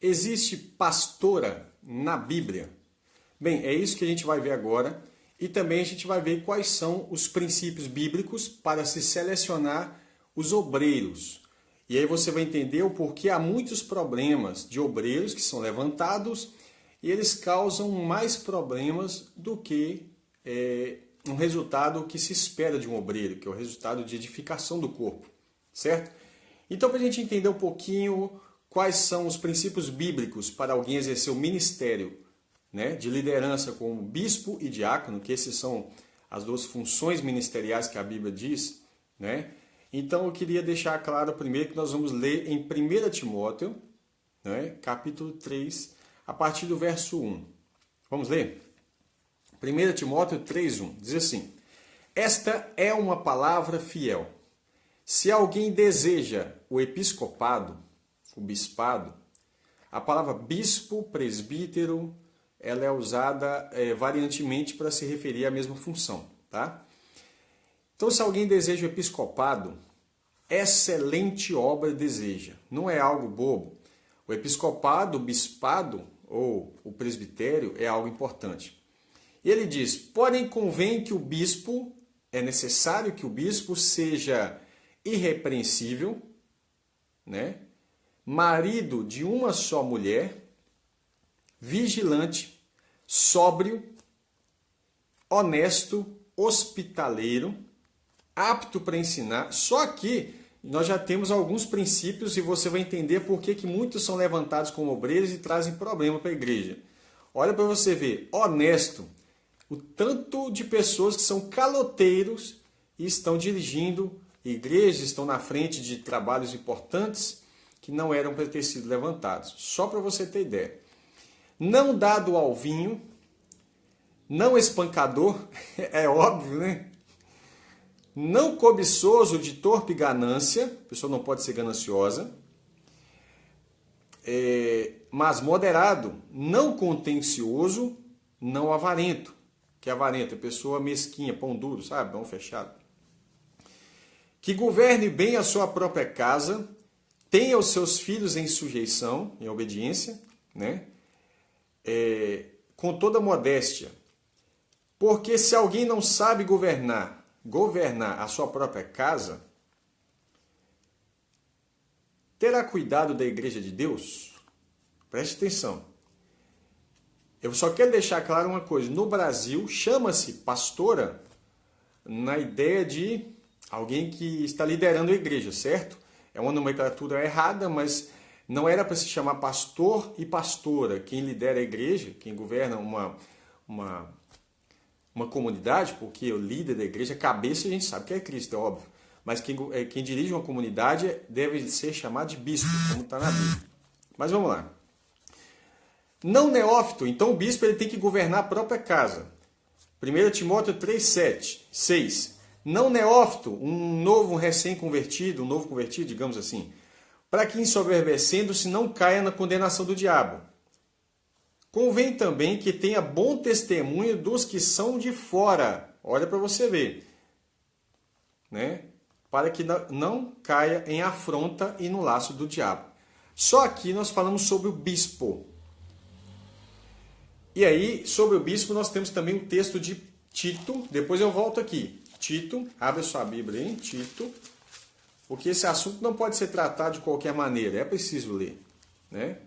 Existe pastora na Bíblia? Bem, é isso que a gente vai ver agora e também a gente vai ver quais são os princípios bíblicos para se selecionar os obreiros. E aí você vai entender o porquê há muitos problemas de obreiros que são levantados e eles causam mais problemas do que um resultado que se espera de um obreiro, que é o resultado de edificação do corpo, certo? Então, para a gente entender um pouquinho quais são os princípios bíblicos para alguém exercer o ministério, né, de liderança como bispo e diácono, que esses são as duas funções ministeriais que a Bíblia diz, né? Então eu queria deixar claro primeiro que nós vamos ler em 1 Timóteo, né, capítulo 3, a partir do verso 1. Vamos ler? 1 Timóteo 3:1 diz assim: Esta é uma palavra fiel. Se alguém deseja o episcopado, o bispado, a palavra bispo, presbítero, ela é usada variantemente para se referir à mesma função, tá? Então, se alguém deseja o episcopado, excelente obra deseja. Não é algo bobo. O episcopado, o bispado ou o presbitério é algo importante. E ele diz, porém convém que o bispo, é necessário que o bispo seja irrepreensível, né? Marido de uma só mulher, vigilante, sóbrio, honesto, hospitaleiro, apto para ensinar. Só aqui nós já temos alguns princípios e você vai entender por que muitos são levantados como obreiros e trazem problema para a igreja. Olha para você ver, honesto, o tanto de pessoas que são caloteiros e estão dirigindo igrejas, estão na frente de trabalhos importantes que não eram para ter sido levantados. Só para você ter ideia. Não dado ao vinho, não espancador, é óbvio, né? Não cobiçoso de torpe ganância, a pessoa não pode ser gananciosa, mas moderado, não contencioso, não avarento. Que é avarento, é pessoa mesquinha, pão duro, sabe? Pão fechado. Que governe bem a sua própria casa, tenha os seus filhos em sujeição, em obediência, né? Com toda modéstia. Porque se alguém não sabe governar a sua própria casa, terá cuidado da igreja de Deus? Preste atenção. Eu só quero deixar claro uma coisa. No Brasil, chama-se pastora na ideia de alguém que está liderando a igreja, certo? É uma nomenclatura errada, mas não era para se chamar pastor e pastora. Quem lidera a igreja, quem governa uma comunidade, porque o líder da igreja, a cabeça a gente sabe que é Cristo, é óbvio. Mas quem dirige uma comunidade deve ser chamado de bispo, como está na Bíblia. Mas vamos lá. Não neófito, então o bispo ele tem que governar a própria casa. 1 Timóteo 3:6. Não neófito, um novo recém-convertido, um novo convertido, digamos assim, para que ensoberbecendo-se não caia na condenação do diabo. Convém também que tenha bom testemunho dos que são de fora. Olha para você ver. Né? Para que não caia em afronta e no laço do diabo. Só aqui nós falamos sobre o bispo. E aí, sobre o bispo, nós temos também um texto de Tito. Depois eu volto aqui. Tito, abre sua Bíblia aí, Tito. Porque esse assunto não pode ser tratado de qualquer maneira. É preciso ler. Né?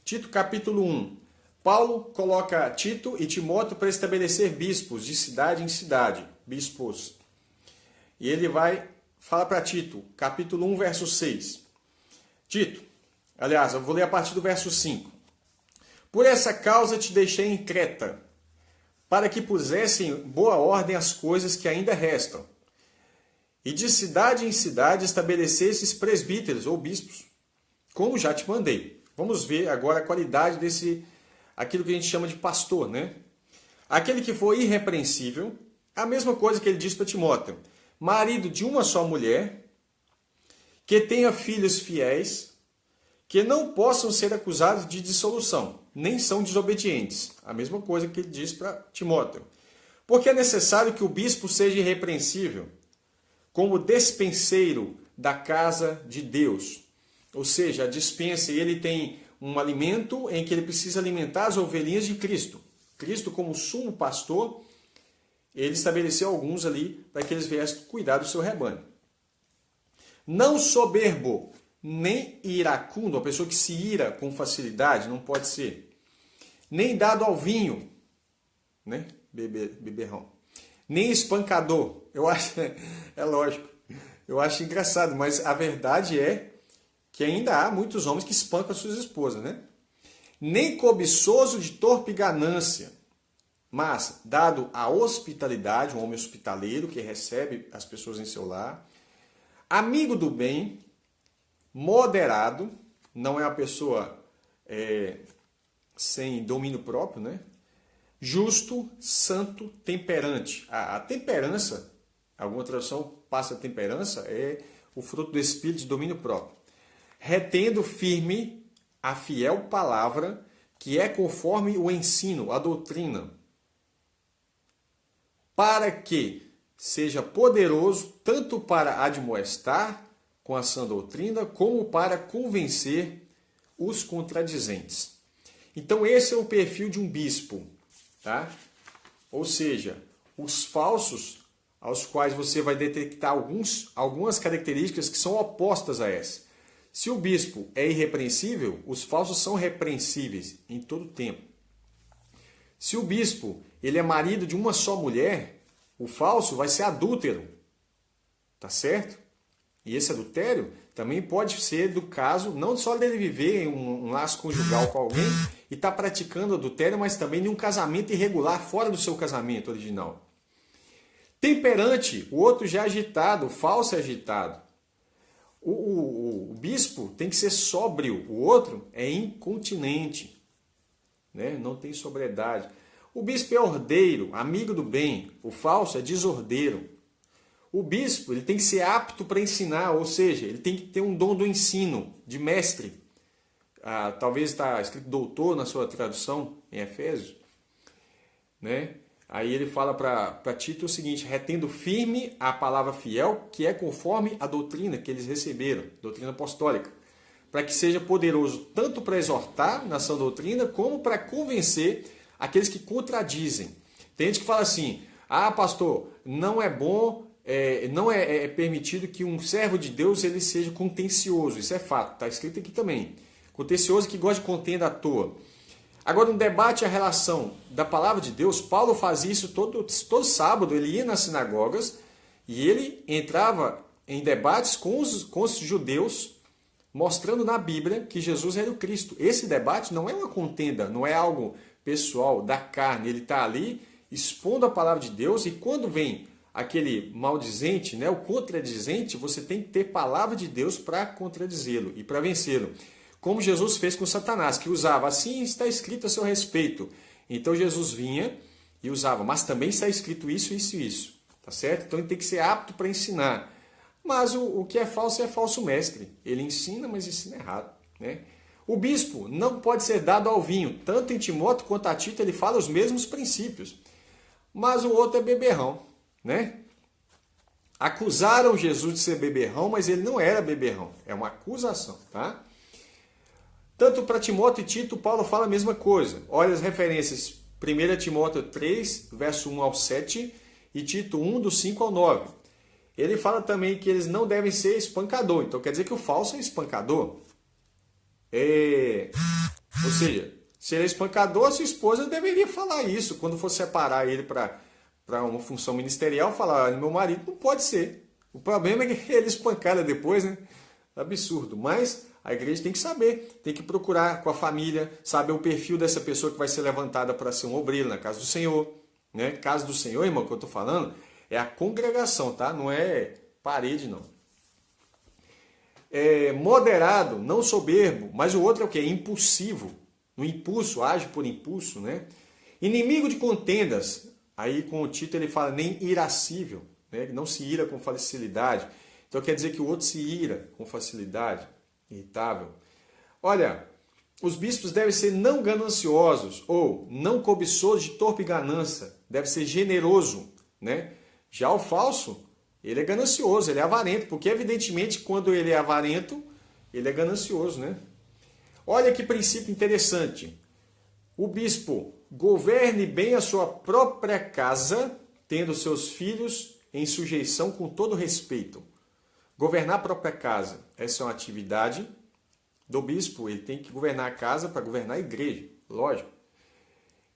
Tito, capítulo 1. Paulo coloca Tito e Timóteo para estabelecer bispos de cidade em cidade. Bispos. E ele vai falar para Tito, capítulo 1, verso 6. Tito, aliás, eu vou ler a partir do verso 5. Por essa causa te deixei em Creta, para que pusesse em boa ordem as coisas que ainda restam, e de cidade em cidade estabelecesses presbíteros ou bispos, como já te mandei. Vamos ver agora a qualidade aquilo que a gente chama de pastor, né? Aquele que for irrepreensível, a mesma coisa que ele diz para Timóteo, marido de uma só mulher, que tenha filhos fiéis, que não possam ser acusados de dissolução, nem são desobedientes. A mesma coisa que ele diz para Timóteo. Porque é necessário que o bispo seja irrepreensível, como despenseiro da casa de Deus. Ou seja, a dispensa, ele tem um alimento em que ele precisa alimentar as ovelhinhas de Cristo. Cristo, como sumo pastor, ele estabeleceu alguns ali para que eles viessem cuidar do seu rebanho. Não soberbo, nem iracundo, a pessoa que se ira com facilidade, não pode ser. Nem dado ao vinho, né? Beberrão. Nem espancador. Eu acho, é lógico, eu acho engraçado, mas a verdade é que ainda há muitos homens que espancam as suas esposas, né? Nem cobiçoso de torpe ganância, mas dado à hospitalidade, um homem hospitaleiro que recebe as pessoas em seu lar, amigo do bem, moderado, não é uma pessoa sem domínio próprio, né? Justo, santo, temperante. A temperança, alguma tradução passa temperança, é o fruto do espírito de domínio próprio. Retendo firme a fiel palavra, que é conforme o ensino, a doutrina, para que seja poderoso tanto para admoestar com a sã doutrina, como para convencer os contradizentes. Então esse é o perfil de um bispo, tá? Ou seja, os falsos, aos quais você vai detectar algumas características que são opostas a essa. Se o bispo é irrepreensível, os falsos são repreensíveis em todo tempo. Se o bispo ele é marido de uma só mulher, o falso vai ser adúltero. Tá certo? E esse adultério também pode ser do caso, não só dele viver em um laço conjugal com alguém e estar praticando adultério, mas também de um casamento irregular fora do seu casamento original. Temperante, o outro já é agitado, o falso é agitado. O bispo tem que ser sóbrio, o outro é incontinente, né? Não tem sobriedade. O bispo é ordeiro, amigo do bem, o falso é desordeiro. O bispo ele tem que ser apto para ensinar, ou seja, ele tem que ter um dom do ensino, de mestre. Talvez está escrito doutor na sua tradução em Efésios, né? Aí ele fala para Tito o seguinte: retendo firme a palavra fiel, que é conforme a doutrina que eles receberam, doutrina apostólica, para que seja poderoso tanto para exortar na sã doutrina, como para convencer aqueles que contradizem. Tem gente que fala assim: pastor, não é bom, não é permitido que um servo de Deus ele seja contencioso. Isso é fato, está escrito aqui também. Contencioso que gosta de contenda à toa. Agora, um debate a relação da palavra de Deus, Paulo fazia isso todo sábado, ele ia nas sinagogas e ele entrava em debates com os judeus, mostrando na Bíblia que Jesus era o Cristo. Esse debate não é uma contenda, não é algo pessoal, da carne, ele está ali expondo a palavra de Deus, e quando vem aquele maldizente, né, o contradizente, você tem que ter palavra de Deus para contradizê-lo e para vencê-lo. Como Jesus fez com Satanás, que usava, assim está escrito a seu respeito. Então Jesus vinha e usava, mas também está escrito isso, isso e isso. Tá certo? Então ele tem que ser apto para ensinar. Mas o que é falso mestre. Ele ensina, mas ensina errado, né? O bispo não pode ser dado ao vinho. Tanto em Timóteo quanto a Tito ele fala os mesmos princípios. Mas o outro é beberrão, né? Acusaram Jesus de ser beberrão, mas ele não era beberrão. É uma acusação, tá? Tanto para Timóteo e Tito, Paulo fala a mesma coisa. Olha as referências. 1 Timóteo 3, verso 1 ao 7 e Tito 1, do 5 ao 9. Ele fala também que eles não devem ser espancador. Então quer dizer que o falso é espancador. Ou seja, se ele é espancador, a sua esposa deveria falar isso. Quando for separar ele para uma função ministerial, falar: meu marido não pode ser. O problema é que ele espancada depois, né? Absurdo. Mas a igreja tem que saber, tem que procurar com a família, saber o perfil dessa pessoa que vai ser levantada para ser um obreiro na casa do Senhor. Né? Casa do Senhor, irmão, que eu estou falando, é a congregação, tá? Não é parede, não. Moderado, não soberbo, mas o outro é o quê? Impulsivo. No impulso, age por impulso, né? Inimigo de contendas. Aí com o Tito ele fala nem irascível, né? Não se ira com facilidade. Então quer dizer que o outro se ira com facilidade, irritável. Olha, os bispos devem ser não gananciosos ou não cobiçosos de torpe ganância. Deve ser generoso, né? Já o falso, ele é ganancioso, ele é avarento, porque evidentemente quando ele é avarento, ele é ganancioso, né? Olha que princípio interessante. O bispo governe bem a sua própria casa, tendo seus filhos em sujeição com todo respeito. Governar a própria casa, essa é uma atividade do bispo, ele tem que governar a casa para governar a igreja, lógico.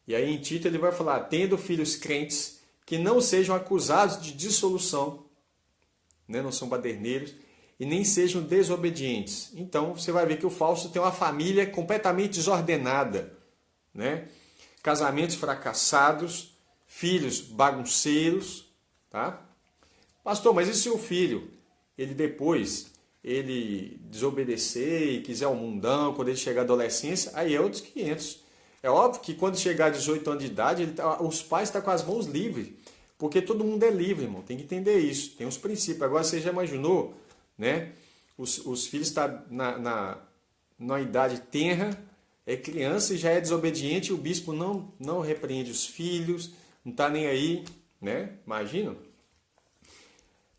E aí em Tito ele vai falar, tendo filhos crentes que não sejam acusados de dissolução, né, não são baderneiros, e nem sejam desobedientes. Então você vai ver que o falso tem uma família completamente desordenada, né? Casamentos fracassados, filhos bagunceiros, tá? Pastor, mas e se o filho, ele desobedecer e quiser o mundão, quando ele chegar à adolescência, aí é outros 500. É óbvio que quando chegar a 18 anos de idade, os pais estão com as mãos livres, porque todo mundo é livre, irmão, tem que entender isso, tem uns princípios. Agora você já imaginou, né? Os filhos estão na idade tenra, é criança e já é desobediente, o bispo não repreende os filhos, não está nem aí, né? Imagina.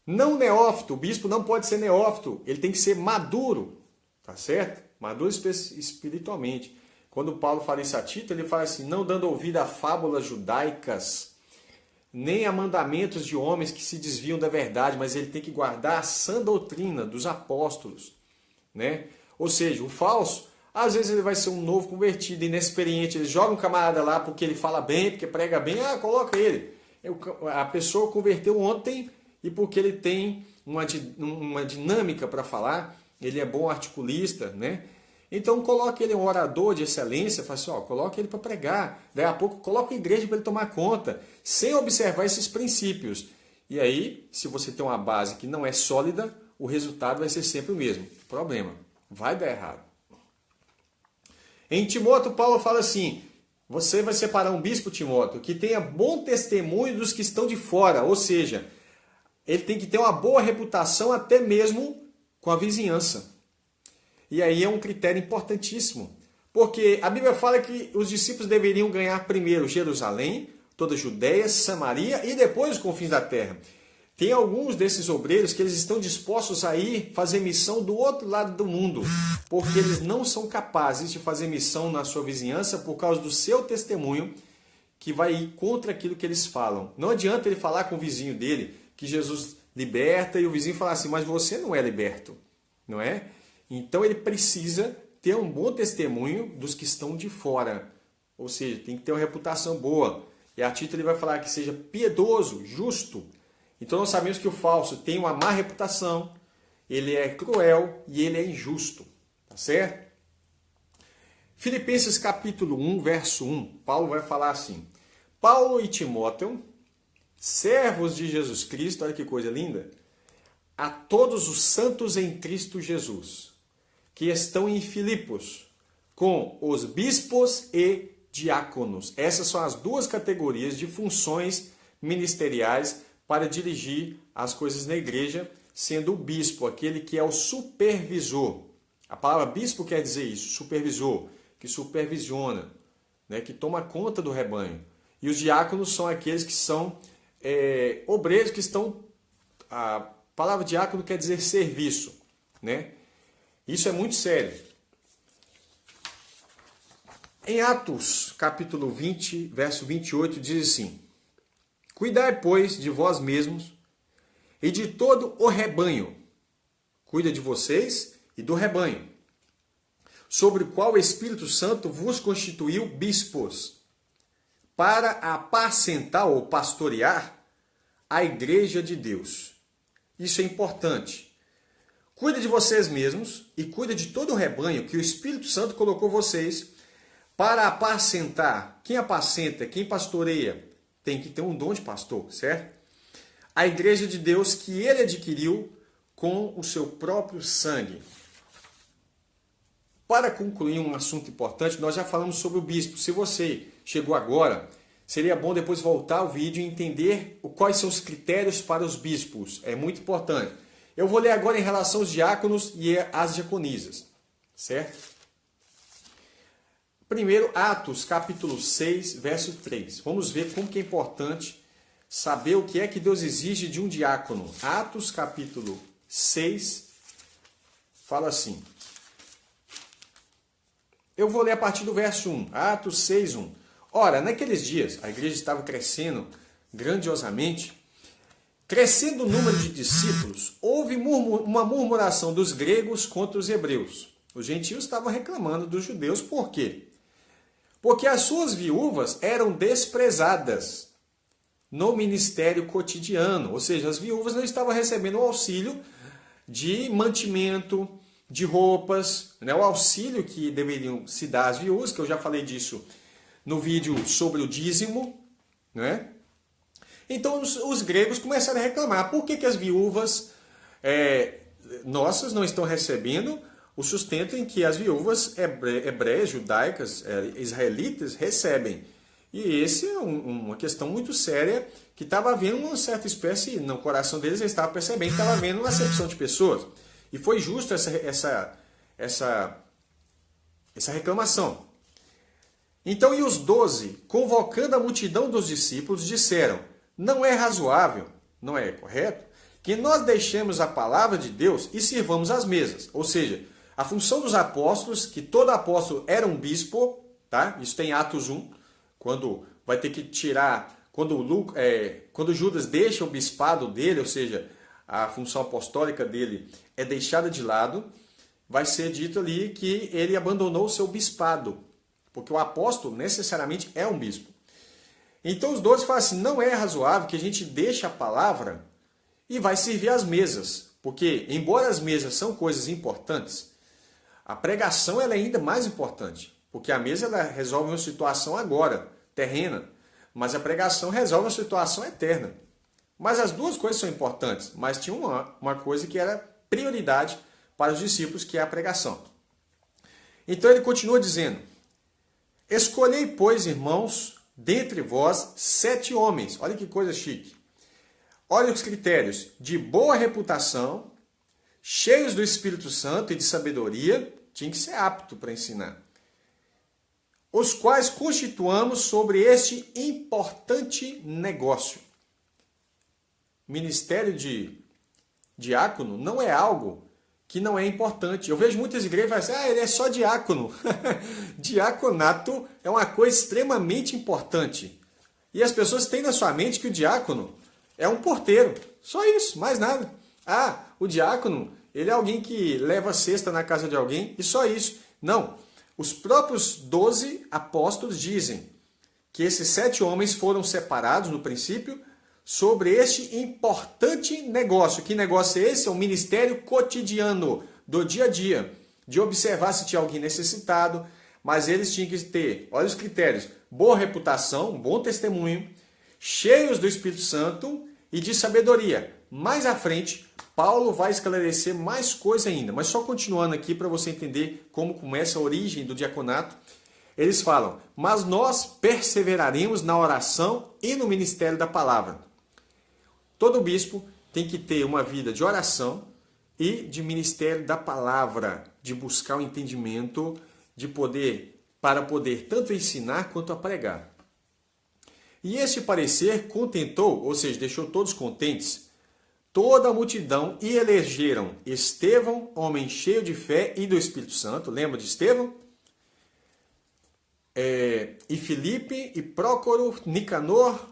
Não neófito, o bispo não pode ser neófito, ele tem que ser maduro, tá certo? Maduro espiritualmente. Quando Paulo fala isso a Tito, ele fala assim, não dando ouvido a fábulas judaicas, nem a mandamentos de homens que se desviam da verdade, mas ele tem que guardar a sã doutrina dos apóstolos, né? Ou seja, o falso, às vezes ele vai ser um novo convertido, inexperiente, ele joga um camarada lá porque ele fala bem, porque prega bem, coloca ele. A pessoa converteu ontem e porque ele tem uma dinâmica para falar, ele é bom articulista, né? Então coloque ele um orador de excelência, fala assim, coloque ele para pregar, daí a pouco coloca a igreja para ele tomar conta, sem observar esses princípios. E aí, se você tem uma base que não é sólida, o resultado vai ser sempre o mesmo. Problema, vai dar errado. Em Timóteo, Paulo fala assim, você vai separar um bispo, Timóteo, que tenha bom testemunho dos que estão de fora, ou seja, ele tem que ter uma boa reputação até mesmo com a vizinhança. E aí é um critério importantíssimo, porque a Bíblia fala que os discípulos deveriam ganhar primeiro Jerusalém, toda a Judéia, Samaria e depois os confins da terra. Tem alguns desses obreiros que eles estão dispostos a ir fazer missão do outro lado do mundo, porque eles não são capazes de fazer missão na sua vizinhança por causa do seu testemunho, que vai ir contra aquilo que eles falam. Não adianta ele falar com o vizinho dele que Jesus liberta e o vizinho falar assim, mas você não é liberto, não é? Então ele precisa ter um bom testemunho dos que estão de fora. Ou seja, tem que ter uma reputação boa. E a Tito ele vai falar que seja piedoso, justo. Então nós sabemos que o falso tem uma má reputação, ele é cruel e ele é injusto. Tá certo? Filipenses capítulo 1, verso 1, Paulo vai falar assim, Paulo e Timóteo, servos de Jesus Cristo, olha que coisa linda, a todos os santos em Cristo Jesus, que estão em Filipos, com os bispos e diáconos. Essas são as duas categorias de funções ministeriais para dirigir as coisas na igreja, sendo o bispo aquele que é o supervisor. A palavra bispo quer dizer isso, supervisor, que supervisiona, né, que toma conta do rebanho. E os diáconos são aqueles que são obreiros que estão... A palavra diácono quer dizer serviço, né? Isso é muito sério. Em Atos, capítulo 20, verso 28, diz assim, cuidai, pois, de vós mesmos e de todo o rebanho. Cuida de vocês e do rebanho, sobre o qual o Espírito Santo vos constituiu bispos, para apacentar ou pastorear a igreja de Deus. Isso é importante. Cuida de vocês mesmos e cuida de todo o rebanho que o Espírito Santo colocou vocês para apacentar. Quem apacenta, quem pastoreia, tem que ter um dom de pastor, certo? A igreja de Deus que ele adquiriu com o seu próprio sangue. Para concluir um assunto importante, nós já falamos sobre o bispo. Se você chegou agora, seria bom depois voltar ao vídeo e entender quais são os critérios para os bispos. É muito importante. Eu vou ler agora em relação aos diáconos e às diaconisas, certo? Primeiro, Atos, capítulo 6, verso 3. Vamos ver como que é importante saber o que é que Deus exige de um diácono. Atos, capítulo 6, fala assim. Eu vou ler a partir do verso 1, Atos 6, 1. Ora, naqueles dias, a igreja estava crescendo grandiosamente. Crescendo o número de discípulos, houve uma murmuração dos gregos contra os hebreus. Os gentios estavam reclamando dos judeus, por quê? Porque as suas viúvas eram desprezadas no ministério cotidiano, ou seja, as viúvas não estavam recebendo o auxílio de mantimento, de roupas, né? O auxílio que deveriam se dar às viúvas, que eu já falei disso no vídeo sobre o dízimo, né? Então os gregos começaram a reclamar. Por que as viúvas nossas não estão recebendo o sustento em que as viúvas hebreias, judaicas, israelitas recebem? E essa é uma questão muito séria, que estava havendo uma certa espécie, no coração deles eles estavam percebendo que estava havendo uma acepção de pessoas. E foi justo essa reclamação. Então, e os 12, convocando a multidão dos discípulos, disseram: não é razoável, não é correto, que nós deixemos a palavra de Deus e sirvamos as mesas. Ou seja, a função dos apóstolos, que todo apóstolo era um bispo, tá? Isso tem Atos 1, quando vai ter que tirar, quando Judas deixa o bispado dele, ou seja, a função apostólica dele é deixada de lado, vai ser dito ali que ele abandonou o seu bispado, porque o apóstolo necessariamente é um bispo. Então os 12 falam assim, não é razoável que a gente deixe a palavra e vai servir as mesas, porque embora as mesas são coisas importantes, a pregação ela é ainda mais importante, porque a mesa ela resolve uma situação agora, terrena, mas a pregação resolve uma situação eterna. Mas as duas coisas são importantes, mas tinha uma coisa que era prioridade para os discípulos, que é a pregação. Então ele continua dizendo, escolhei, pois, irmãos, dentre vós 7 homens, olha que coisa chique, olha os critérios, de boa reputação, cheios do Espírito Santo e de sabedoria, tinha que ser apto para ensinar, os quais constituamos sobre este importante negócio. Ministério de diácono não é algo que não é importante. Eu vejo muitas igrejas que falam assim, ele é só diácono. Diaconato é uma coisa extremamente importante. E as pessoas têm na sua mente que o diácono é um porteiro. Só isso, mais nada. O diácono, ele é alguém que leva a cesta na casa de alguém e só isso. Não. Os próprios 12 apóstolos dizem que esses 7 homens foram separados no princípio sobre este importante negócio. Que negócio é esse? É o ministério cotidiano, do dia a dia, de observar se tinha alguém necessitado, mas eles tinham que ter, olha os critérios, boa reputação, bom testemunho, cheios do Espírito Santo e de sabedoria. Mais à frente, Paulo vai esclarecer mais coisa ainda, mas só continuando aqui para você entender como começa a origem do diaconato. Eles falam, mas nós perseveraremos na oração e no ministério da palavra. Todo bispo tem que ter uma vida de oração e de ministério da palavra, de buscar o entendimento, para poder tanto ensinar quanto a pregar. E este parecer contentou, ou seja, deixou todos contentes, toda a multidão, e elegeram Estevão, homem cheio de fé e do Espírito Santo, lembra de Estevão? E Filipe, e Prócoro, Nicanor,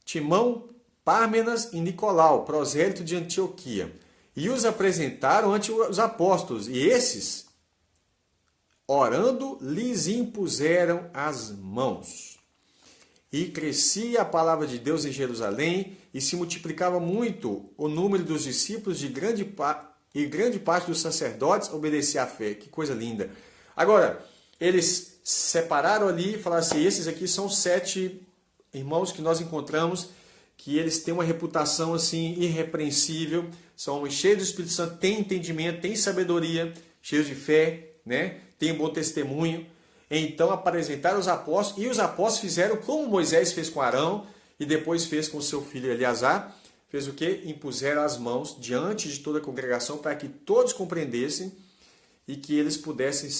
Timão, Pármenas e Nicolau, prosélito de Antioquia. E os apresentaram ante os apóstolos, e esses, orando, lhes impuseram as mãos. E crescia a palavra de Deus em Jerusalém, e se multiplicava muito o número dos discípulos, e grande parte dos sacerdotes obedecia à fé. Que coisa linda. Agora, eles separaram ali e falaram assim, esses aqui são 7 irmãos que nós encontramos, que eles têm uma reputação assim irrepreensível, são homens cheios do Espírito Santo, têm entendimento, têm sabedoria, cheios de fé, né? Têm bom testemunho. Então apresentaram os apóstolos, e os apóstolos fizeram como Moisés fez com Arão, e depois fez com seu filho Eleazar. Fez o quê? Impuseram as mãos diante de toda a congregação para que todos compreendessem e que eles pudessem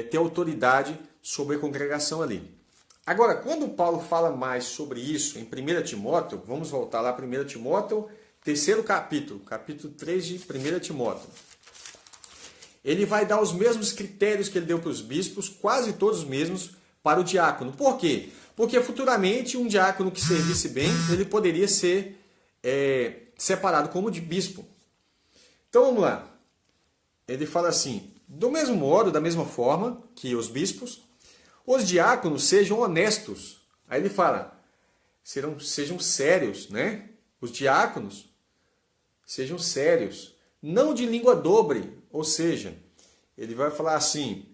ter autoridade sobre a congregação ali. Agora, quando Paulo fala mais sobre isso em 1 Timóteo, vamos voltar lá, 1 Timóteo, terceiro capítulo 3 de 1 Timóteo. ele vai dar os mesmos critérios que ele deu para os bispos, quase todos os mesmos, para o diácono. Por quê? Porque futuramente um diácono que servisse bem, ele poderia ser separado como de bispo. Então vamos lá. Ele fala assim: do mesmo modo, da mesma forma que os bispos, os diáconos sejam honestos. Aí ele fala, sejam sérios, né? Os diáconos sejam sérios, não de língua dobre, ou seja, ele vai falar assim,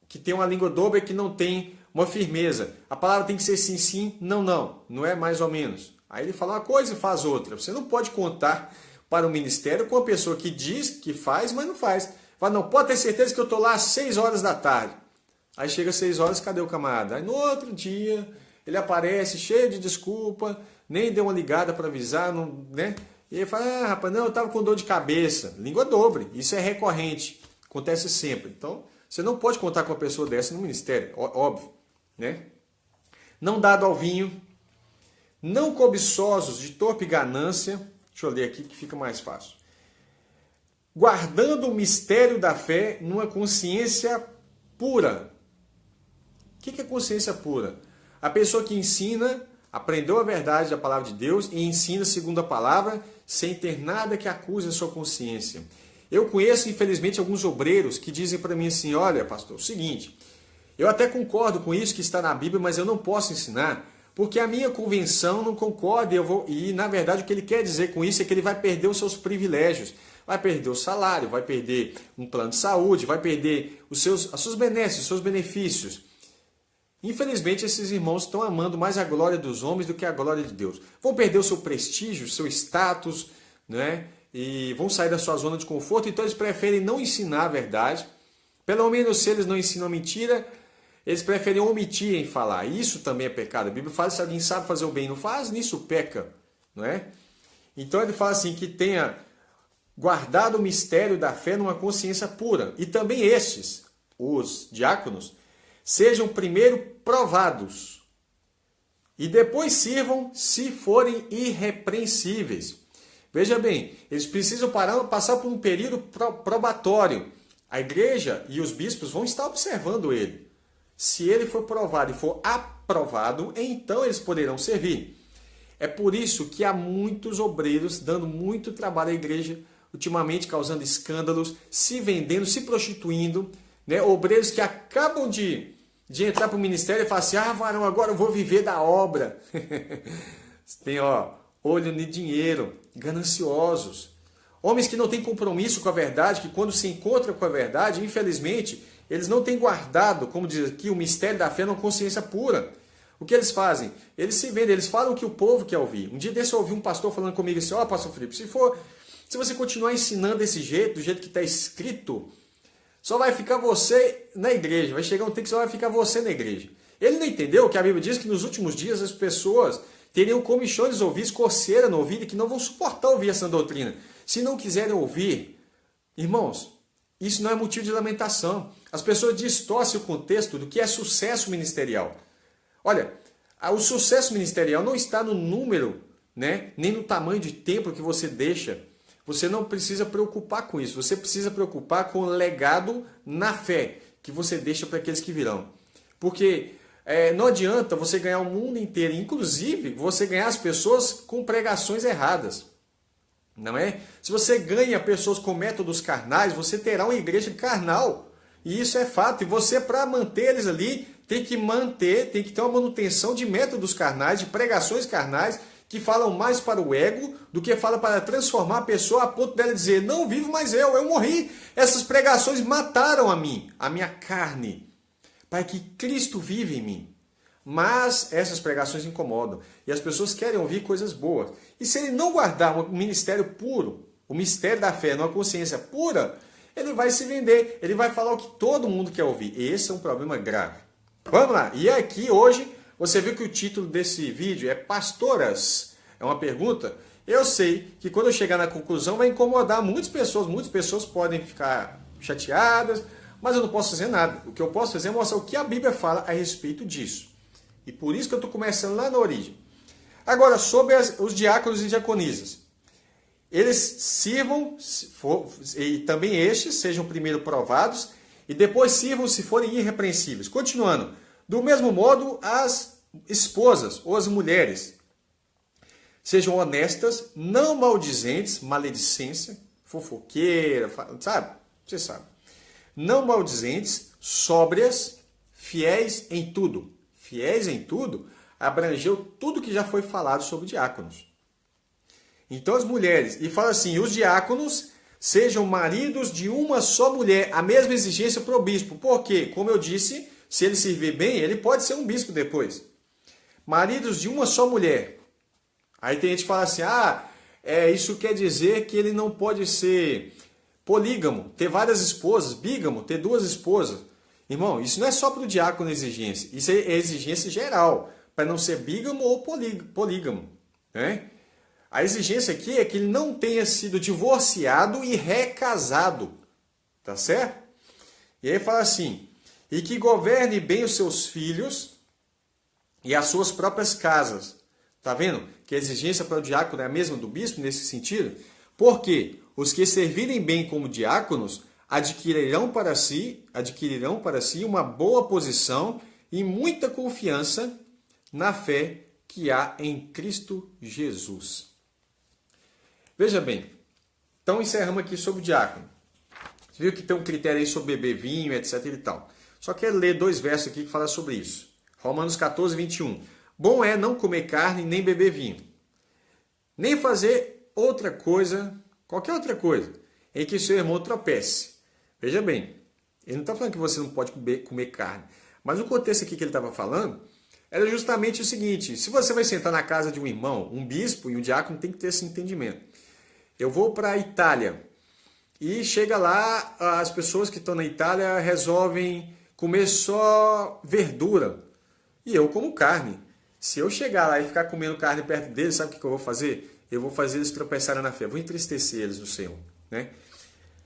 que tem uma língua dobre que não tem uma firmeza. A palavra tem que ser sim, sim, não, não. Não é mais ou menos. Aí ele fala uma coisa e faz outra. Você não pode contar para o ministério com uma pessoa que diz que faz, mas não faz. Fala, não, pode ter certeza que eu estou lá às 6 horas da tarde. Aí chega às 6 horas, cadê o camarada? Aí no outro dia, ele aparece cheio de desculpa, nem deu uma ligada para avisar, não, né? E ele fala, rapaz, não, eu estava com dor de cabeça. Língua dobre, isso é recorrente, acontece sempre. Então, você não pode contar com uma pessoa dessa no ministério, óbvio, né? Não dado ao vinho, não cobiçosos de torpe ganância. Deixa eu ler aqui que fica mais fácil. Guardando o mistério da fé numa consciência pura. O que é consciência pura? A pessoa que ensina, aprendeu a verdade da palavra de Deus e ensina segundo a palavra, sem ter nada que acuse a sua consciência. Eu conheço, infelizmente, alguns obreiros que dizem para mim assim, olha, pastor, é o seguinte, eu até concordo com isso que está na Bíblia, mas eu não posso ensinar, porque a minha convenção não concorda e, na verdade, o que ele quer dizer com isso é que ele vai perder os seus privilégios, vai perder o salário, vai perder um plano de saúde, vai perder os seus benesses, os seus benefícios. Infelizmente, esses irmãos estão amando mais a glória dos homens do que a glória de Deus. Vão perder o seu prestígio, o seu status, né? E vão sair da sua zona de conforto, então eles preferem não ensinar a verdade. Pelo menos se eles não ensinam a mentira, eles preferem omitir em falar. Isso também é pecado. A Bíblia fala, se alguém sabe fazer o bem e não faz, nisso peca. Não é? Então ele fala assim, que tenha guardado o mistério da fé numa consciência pura. E também estes, os diáconos, sejam primeiro provados e depois sirvam se forem irrepreensíveis. Veja bem, eles precisam passar por um período probatório. A igreja e os bispos vão estar observando ele. Se ele for provado e for aprovado, então eles poderão servir. É por isso que há muitos obreiros dando muito trabalho à igreja, ultimamente causando escândalos, se vendendo, se prostituindo, né? Obreiros que acabam de entrar para o ministério e falar assim, varão, agora eu vou viver da obra. Tem, olho no dinheiro, gananciosos. Homens que não têm compromisso com a verdade, que quando se encontram com a verdade, infelizmente, eles não têm guardado, como diz aqui, o mistério da fé numa consciência pura. O que eles fazem? Eles se vendem, eles falam o que o povo quer ouvir. Um dia desse eu ouvi um pastor falando comigo assim, pastor Felipe, se você continuar ensinando desse jeito, do jeito que está escrito, só vai ficar você na igreja. Vai chegar um tempo que só vai ficar você na igreja. Ele não entendeu que a Bíblia diz que nos últimos dias as pessoas teriam comichões nos ouvidos, coceira no ouvido, e que não vão suportar ouvir essa doutrina. Se não quiserem ouvir, irmãos, isso não é motivo de lamentação. As pessoas distorcem o contexto do que é sucesso ministerial. Olha, o sucesso ministerial não está no número, né, nem no tamanho de templo que você deixa. Você não precisa preocupar com isso. Você precisa preocupar com o legado na fé que você deixa para aqueles que virão. Porque não adianta você ganhar o mundo inteiro, inclusive você ganhar as pessoas com pregações erradas. Não é? Se você ganha pessoas com métodos carnais, você terá uma igreja carnal. E isso é fato. E você, para manter eles ali, tem que ter uma manutenção de métodos carnais, de pregações carnais, que falam mais para o ego do que fala para transformar a pessoa a ponto dela dizer, não vivo mais eu morri. Essas pregações mataram a minha carne, para que Cristo vive em mim. Mas essas pregações incomodam e as pessoas querem ouvir coisas boas. E se ele não guardar um ministério puro, o mistério da fé numa consciência pura, ele vai se vender, ele vai falar o que todo mundo quer ouvir. Esse é um problema grave. Vamos lá, e aqui hoje você viu que o título desse vídeo é Pastoras? É uma pergunta? Eu sei que quando eu chegar na conclusão vai incomodar muitas pessoas podem ficar chateadas, mas eu não posso fazer nada. O que eu posso fazer é mostrar o que a Bíblia fala a respeito disso. E por isso que eu estou começando lá na origem. Agora, sobre os diáconos e diaconisas. eles sirvam, e também estes sejam primeiro provados, e depois sirvam se forem irrepreensíveis. Continuando, do mesmo modo, as esposas ou as mulheres sejam honestas, não maldizentes, maledicência, fofoqueira, sabe? Você sabe. Não maldizentes, sóbrias, fiéis em tudo. Fiéis em tudo abrangeu tudo que já foi falado sobre diáconos. Então as mulheres, e fala assim, os diáconos sejam maridos de uma só mulher, a mesma exigência para o bispo. Por quê? Como eu disse, se ele servir bem, ele pode ser um bispo depois. Maridos de uma só mulher. Aí tem gente que fala assim, isso quer dizer que ele não pode ser polígamo, ter várias esposas, bígamo, ter 2 esposas. Irmão, isso não é só para o diácono exigência, isso é exigência geral, para não ser bígamo ou polígamo. Né? A exigência aqui é que ele não tenha sido divorciado e recasado. Tá certo? E aí fala assim, e que governe bem os seus filhos e as suas próprias casas. Tá vendo? Que a exigência para o diácono é a mesma do bispo nesse sentido? Porque os que servirem bem como diáconos adquirirão para si uma boa posição e muita confiança na fé que há em Cristo Jesus. Veja bem, então encerramos aqui sobre o diácono. Você viu que tem um critério aí sobre beber vinho, etc e tal. Só quero ler 2 versos aqui que falam sobre isso. Romanos 14, 21. Bom é não comer carne nem beber vinho, nem fazer outra coisa, qualquer outra coisa, em que seu irmão tropece. Veja bem, ele não está falando que você não pode comer carne, mas o contexto aqui que ele estava falando era justamente o seguinte, se você vai sentar na casa de um irmão, um bispo e um diácono tem que ter esse entendimento. Eu vou para a Itália e chega lá, as pessoas que estão na Itália resolvem comer só verdura e eu como carne. Se eu chegar lá e ficar comendo carne perto deles, sabe o que eu vou fazer? Eu vou fazer eles tropeçarem na fé, vou entristecer eles no Senhor. Né?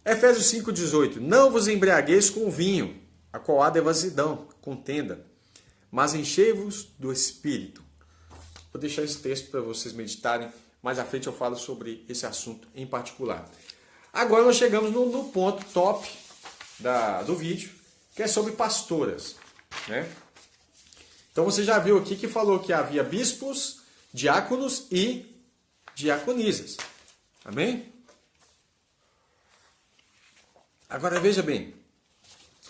Efésios 5,18. Não vos embriagueis com vinho, a qual há devassidão, contenda, mas enchei-vos do Espírito. Vou deixar esse texto para vocês meditarem, mais à frente eu falo sobre esse assunto em particular. Agora nós chegamos no ponto top do vídeo, que é sobre pastoras. Né? Então você já viu aqui que falou que havia bispos, diáconos e diaconisas. Amém? Agora veja bem.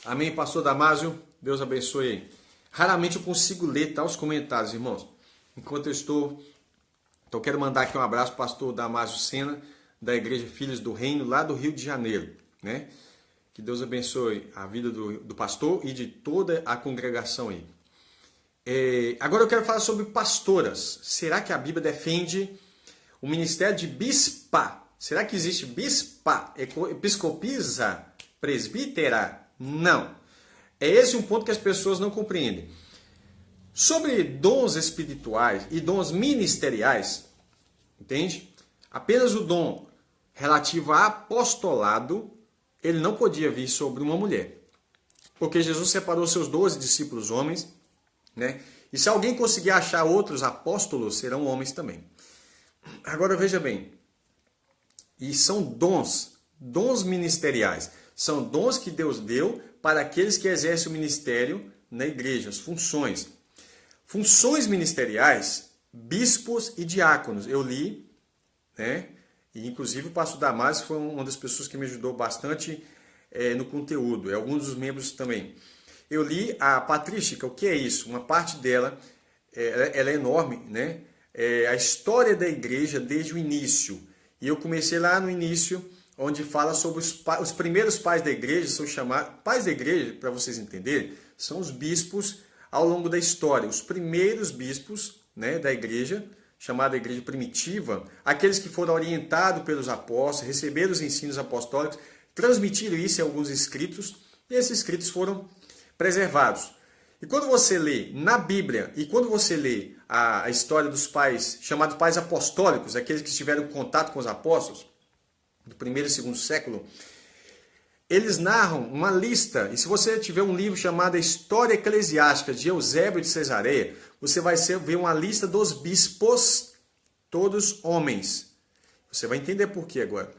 Amém, pastor Damásio? Deus abençoe aí. Raramente eu consigo ler os comentários, irmãos. Enquanto eu estou... Então eu quero mandar aqui um abraço para o pastor Damásio Sena, da Igreja Filhos do Reino, lá do Rio de Janeiro. Né? Que Deus abençoe a vida do pastor e de toda a congregação aí. Agora eu quero falar sobre pastoras. Será que a Bíblia defende o ministério de bispa? Será que existe bispa, episcopisa, presbítera? Não. É esse um ponto que as pessoas não compreendem. Sobre dons espirituais e dons ministeriais, entende? Apenas o dom relativo a apostolado, ele não podia vir sobre uma mulher. Porque Jesus separou seus 12 discípulos homens, né? E se alguém conseguir achar outros apóstolos, serão homens também. Agora veja bem, e são dons ministeriais, são dons que Deus deu para aqueles que exercem o ministério na igreja, as funções. Funções ministeriais, bispos e diáconos, eu li, né? E inclusive o pastor Damásio foi uma das pessoas que me ajudou bastante no conteúdo, e alguns dos membros também. Eu li a patrística, o que é isso? Uma parte dela, ela é enorme, né? A história da igreja desde o início. E eu comecei lá no início, onde fala sobre os primeiros pais da igreja, são chamados... Pais da igreja, para vocês entenderem, são os bispos ao longo da história. Os primeiros bispos, né, da igreja, chamada igreja primitiva, aqueles que foram orientados pelos apóstolos, receberam os ensinos apostólicos, transmitiram isso em alguns escritos, e esses escritos foram preservados. E quando você lê na Bíblia, e quando você lê a história dos pais, chamados pais apostólicos, aqueles que tiveram contato com os apóstolos, do primeiro e segundo século, eles narram uma lista, e se você tiver um livro chamado História Eclesiástica, de Eusébio de Cesareia, você vai ver uma lista dos bispos, todos homens. Você vai entender por quê agora.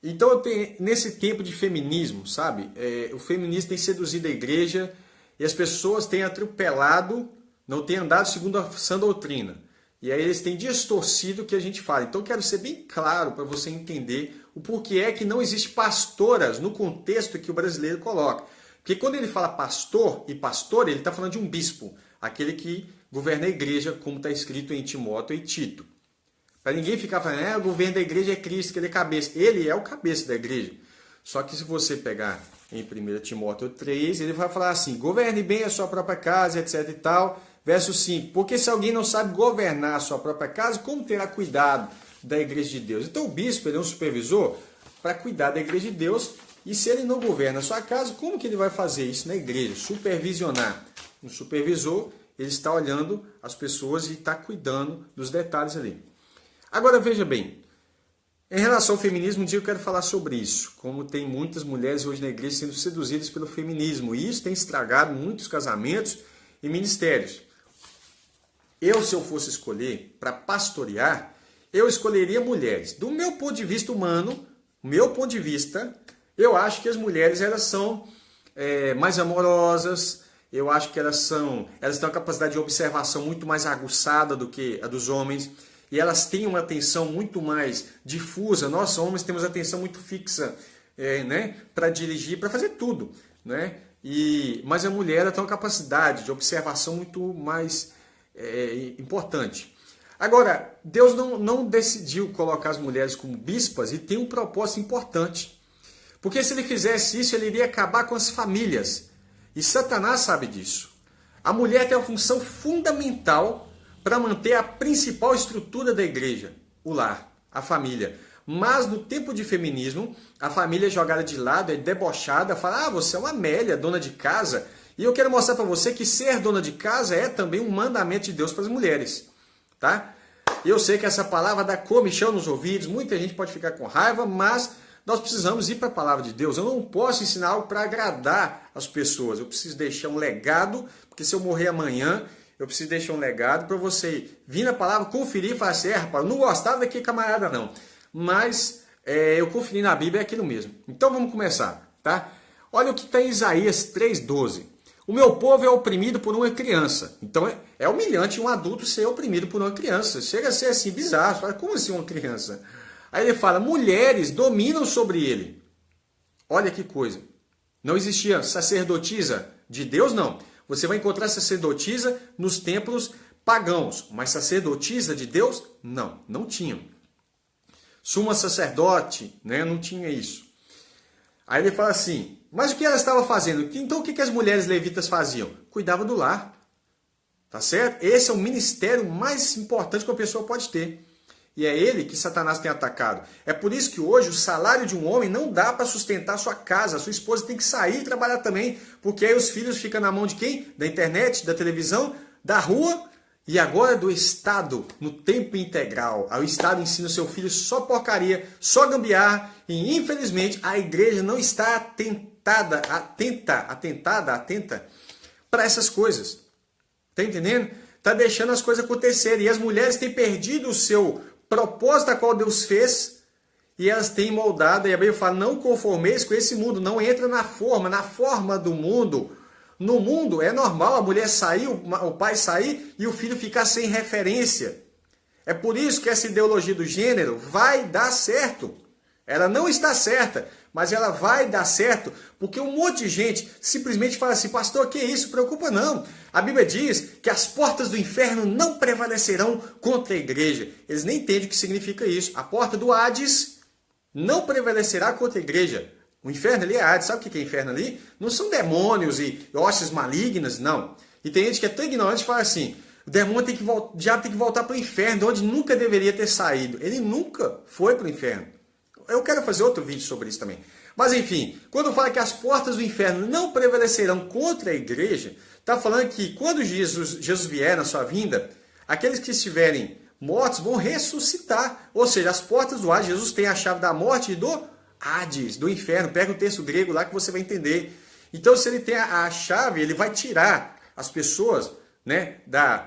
Então, nesse tempo de feminismo, sabe? O feminismo tem seduzido a igreja e as pessoas têm atropelado, não têm andado segundo a sã doutrina. E aí eles têm distorcido o que a gente fala. Então, eu quero ser bem claro para você entender o porquê é que não existe pastoras no contexto que o brasileiro coloca. Porque quando ele fala pastor e pastora, ele está falando de um bispo, aquele que governa a igreja, como está escrito em Timóteo e Tito. Para ninguém ficar falando, o governo da igreja é Cristo, que ele é cabeça. Ele é o cabeça da igreja. Só que se você pegar em 1 Timóteo 3, ele vai falar assim, governe bem a sua própria casa, etc e tal. Verso 5, porque se alguém não sabe governar a sua própria casa, como terá cuidado da igreja de Deus? Então o bispo ele é um supervisor para cuidar da igreja de Deus. E se ele não governa a sua casa, como que ele vai fazer isso na igreja? Supervisionar. Um supervisor, ele está olhando as pessoas e está cuidando dos detalhes ali. Agora veja bem, em relação ao feminismo, um dia eu quero falar sobre isso. Como tem muitas mulheres hoje na igreja sendo seduzidas pelo feminismo. E isso tem estragado muitos casamentos e ministérios. Se eu fosse escolher para pastorear, eu escolheria mulheres. Do meu ponto de vista humano, eu acho que as mulheres elas são mais amorosas, eu acho que elas têm uma capacidade de observação muito mais aguçada do que a dos homens, e elas têm uma atenção muito mais difusa. Nós homens temos atenção muito fixa para dirigir, para fazer tudo. Né? Mas a mulher ela tem uma capacidade de observação muito mais importante. Agora, Deus não decidiu colocar as mulheres como bispas e tem um propósito importante. Porque se ele fizesse isso, ele iria acabar com as famílias. E Satanás sabe disso. A mulher tem uma função fundamental para manter a principal estrutura da igreja, o lar, a família. Mas no tempo de feminismo, a família é jogada de lado, é debochada, fala, você é uma Amélia, dona de casa. E eu quero mostrar para você que ser dona de casa é também um mandamento de Deus para as mulheres. Tá? Eu sei que essa palavra dá comichão nos ouvidos, muita gente pode ficar com raiva, mas nós precisamos ir para a palavra de Deus. Eu não posso ensinar algo para agradar as pessoas. Eu preciso deixar um legado, porque se eu morrer amanhã, eu preciso deixar um legado para você vir na palavra, conferir e falar assim, rapaz, eu não gostava daquele camarada não, mas eu conferi na Bíblia, é aquilo mesmo. Então vamos começar, tá? Olha o que está em Isaías 3,12. O meu povo é oprimido por uma criança. Então é humilhante um adulto ser oprimido por uma criança. Chega a ser assim bizarro. Fala, como assim uma criança? Aí ele fala, mulheres dominam sobre ele. Olha que coisa. Não existia sacerdotisa de Deus, não. Você vai encontrar sacerdotisa nos templos pagãos. Mas sacerdotisa de Deus, não. Não tinham. Suma sacerdote, né? Não tinha isso. Aí ele fala assim, mas o que ela estava fazendo? Então o que as mulheres levitas faziam? Cuidavam do lar. Tá certo? Esse é o ministério mais importante que uma pessoa pode ter. E é ele que Satanás tem atacado. É por isso que hoje o salário de um homem não dá para sustentar a sua casa. A sua esposa tem que sair e trabalhar também. Porque aí os filhos ficam na mão de quem? Da internet, da televisão, da rua e agora do Estado, no tempo integral. Aí o Estado ensina o seu filho só porcaria, só gambiarra. E infelizmente a igreja não está atenta para essas coisas. Tá entendendo? Tá deixando as coisas acontecerem. E as mulheres têm perdido o seu propósito a qual Deus fez. E elas têm moldado. E a Bíblia fala, não conformeis com esse mundo. Não entra na forma do mundo. No mundo é normal a mulher sair, o pai sair e o filho ficar sem referência. É por isso que essa ideologia do gênero vai dar certo. Ela não está certa, mas ela vai dar certo, porque um monte de gente simplesmente fala assim, pastor, que isso? Preocupa não. A Bíblia diz que as portas do inferno não prevalecerão contra a igreja. Eles nem entendem o que significa isso. A porta do Hades não prevalecerá contra a igreja. O inferno ali é Hades. Sabe o que é inferno ali? Não são demônios e hostes malignas, não. E tem gente que é tão ignorante e fala assim, o diabo tem que voltar para o inferno, de onde nunca deveria ter saído. Ele nunca foi para o inferno. Eu quero fazer outro vídeo sobre isso também. Mas enfim, quando fala que as portas do inferno não prevalecerão contra a igreja, está falando que quando Jesus vier na sua vinda, aqueles que estiverem mortos vão ressuscitar. Ou seja, as portas do Hades, Jesus tem a chave da morte e do Hades, do inferno. Pega o texto grego lá que você vai entender. Então, se ele tem a chave, ele vai tirar as pessoas, né?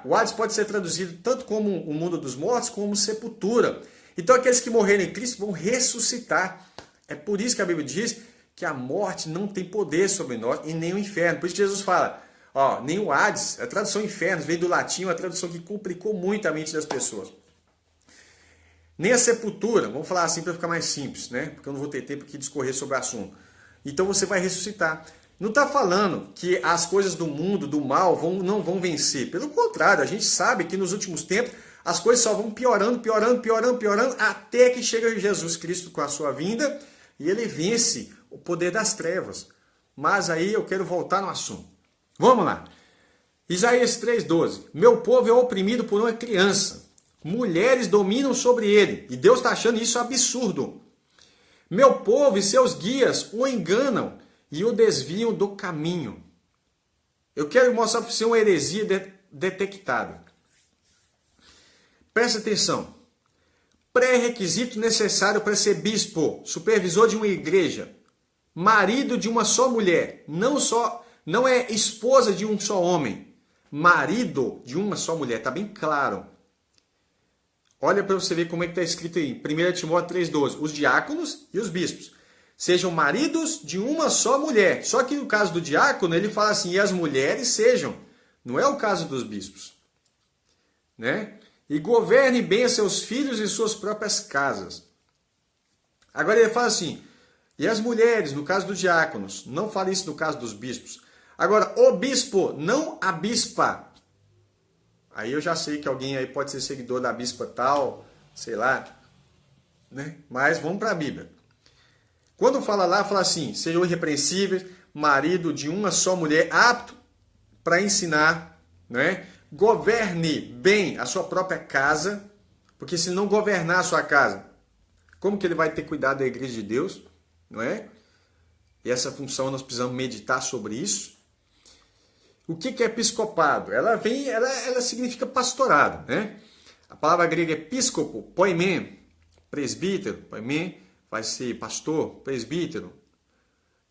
O Hades pode ser traduzido tanto como o mundo dos mortos, como sepultura. Então aqueles que morreram em Cristo vão ressuscitar. É por isso que a Bíblia diz que a morte não tem poder sobre nós e nem o inferno. Por isso que Jesus fala, ó, nem o Hades, a tradução inferno veio do latim, uma tradução que complicou muito a mente das pessoas. Nem a sepultura, vamos falar assim para ficar mais simples, né? Porque eu não vou ter tempo aqui de discorrer sobre o assunto. Então você vai ressuscitar. Não está falando que as coisas do mundo, do mal, não vão vencer. Pelo contrário, a gente sabe que nos últimos tempos as coisas só vão piorando, até que chega Jesus Cristo com a sua vinda e ele vence o poder das trevas. Mas aí eu quero voltar no assunto. Vamos lá. Isaías 3,12. Meu povo é oprimido por uma criança. Mulheres dominam sobre ele. E Deus está achando isso absurdo. Meu povo e seus guias o enganam e o desviam do caminho. Eu quero mostrar para você uma heresia detectada. Presta atenção. Pré-requisito necessário para ser bispo, supervisor de uma igreja, marido de uma só mulher, não é esposa de um só homem, marido de uma só mulher, está bem claro. Olha para você ver como é que está escrito aí, 1 Timóteo 3,12, os diáconos e os bispos sejam maridos de uma só mulher. Só que no caso do diácono, ele fala assim, e as mulheres sejam. Não é o caso dos bispos. Né? E governe bem a seus filhos e suas próprias casas. Agora ele fala assim, e as mulheres, no caso dos diáconos, não fala isso no caso dos bispos. Agora, o bispo, não a bispa. Aí eu já sei que alguém aí pode ser seguidor da bispa tal, sei lá. Né? Mas vamos para a Bíblia. Quando fala lá, fala assim, sejam irrepreensíveis, marido de uma só mulher, apto para ensinar, né? Governe bem a sua própria casa, porque se não governar a sua casa, como que ele vai ter cuidado da igreja de Deus, não é? E essa função nós precisamos meditar sobre isso. O que é episcopado? Ela significa pastorado, né? A palavra grega episcopo, poimen, presbítero, poimen vai ser pastor, presbítero.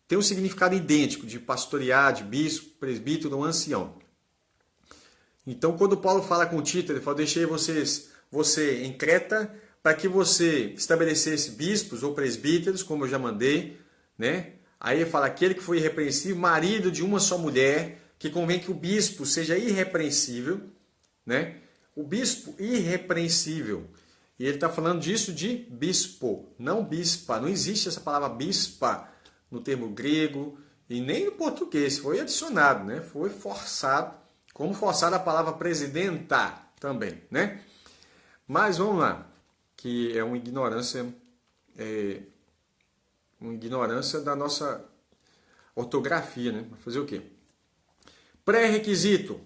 Tem um significado idêntico de pastorear, de bispo, presbítero ou ancião. Então, quando Paulo fala com Tito, ele fala, deixei você em Creta para que você estabelecesse bispos ou presbíteros, como eu já mandei, né? Aí ele fala, aquele que foi irrepreensível, marido de uma só mulher, que convém que o bispo seja irrepreensível, né? O bispo irrepreensível. E ele está falando disso de bispo, não bispa. Não existe essa palavra bispa no termo grego e nem no português. Foi adicionado, né? Foi forçado, como forçado a palavra presidenta também, né? Mas vamos lá, que é uma ignorância da nossa ortografia, né? Vai fazer o quê? Pré-requisito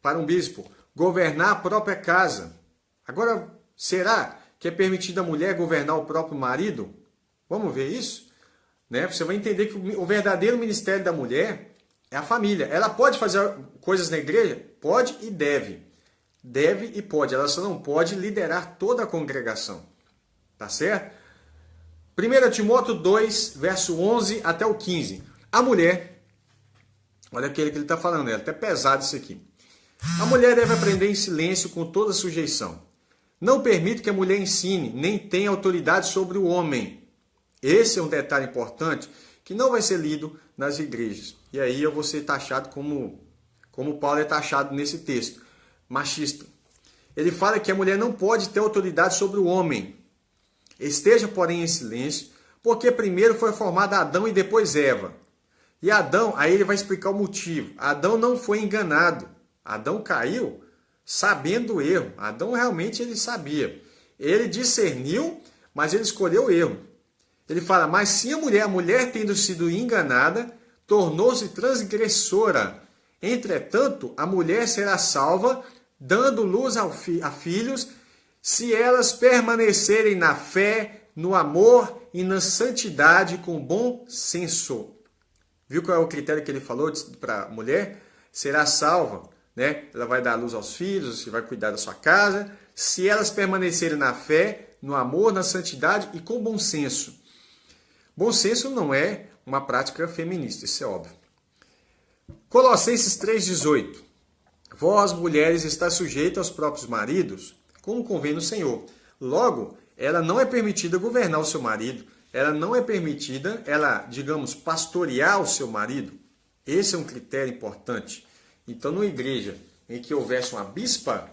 para um bispo, governar a própria casa. Agora, será que é permitido a mulher governar o próprio marido? Vamos ver isso? Né? Você vai entender que o verdadeiro ministério da mulher é a família. Ela pode fazer coisas na igreja? Pode e deve. Deve e pode. Ela só não pode liderar toda a congregação. Tá certo? 1 Timóteo 2, verso 11 até o 15. A mulher, olha aquele que ele está falando, é até pesado isso aqui. A mulher deve aprender em silêncio com toda sujeição. Não permite que a mulher ensine, nem tenha autoridade sobre o homem. Esse é um detalhe importante que não vai ser lido nas igrejas. E aí eu vou ser taxado como Paulo é taxado nesse texto. Machista. Ele fala que a mulher não pode ter autoridade sobre o homem. Esteja, porém, em silêncio, porque primeiro foi formada Adão e depois Eva. E Adão, aí ele vai explicar o motivo. Adão não foi enganado. Adão caiu sabendo o erro. Adão realmente ele sabia. Ele discerniu, mas ele escolheu o erro. Ele fala, mas se a mulher tendo sido enganada, tornou-se transgressora. Entretanto, a mulher será salva, dando luz a filhos, se elas permanecerem na fé, no amor e na santidade com bom senso. Viu qual é o critério que ele falou para a mulher? Será salva, né? Ela vai dar luz aos filhos, você vai cuidar da sua casa, se elas permanecerem na fé, no amor, na santidade e com bom senso. Bom senso não é uma prática feminista, isso é óbvio. Colossenses 3,18. Vós, mulheres, estáis sujeitas aos próprios maridos, como convém no Senhor. Logo, ela não é permitida governar o seu marido, ela não é permitida, ela, digamos, pastorear o seu marido. Esse é um critério importante. Então, numa igreja em que houvesse uma bispa,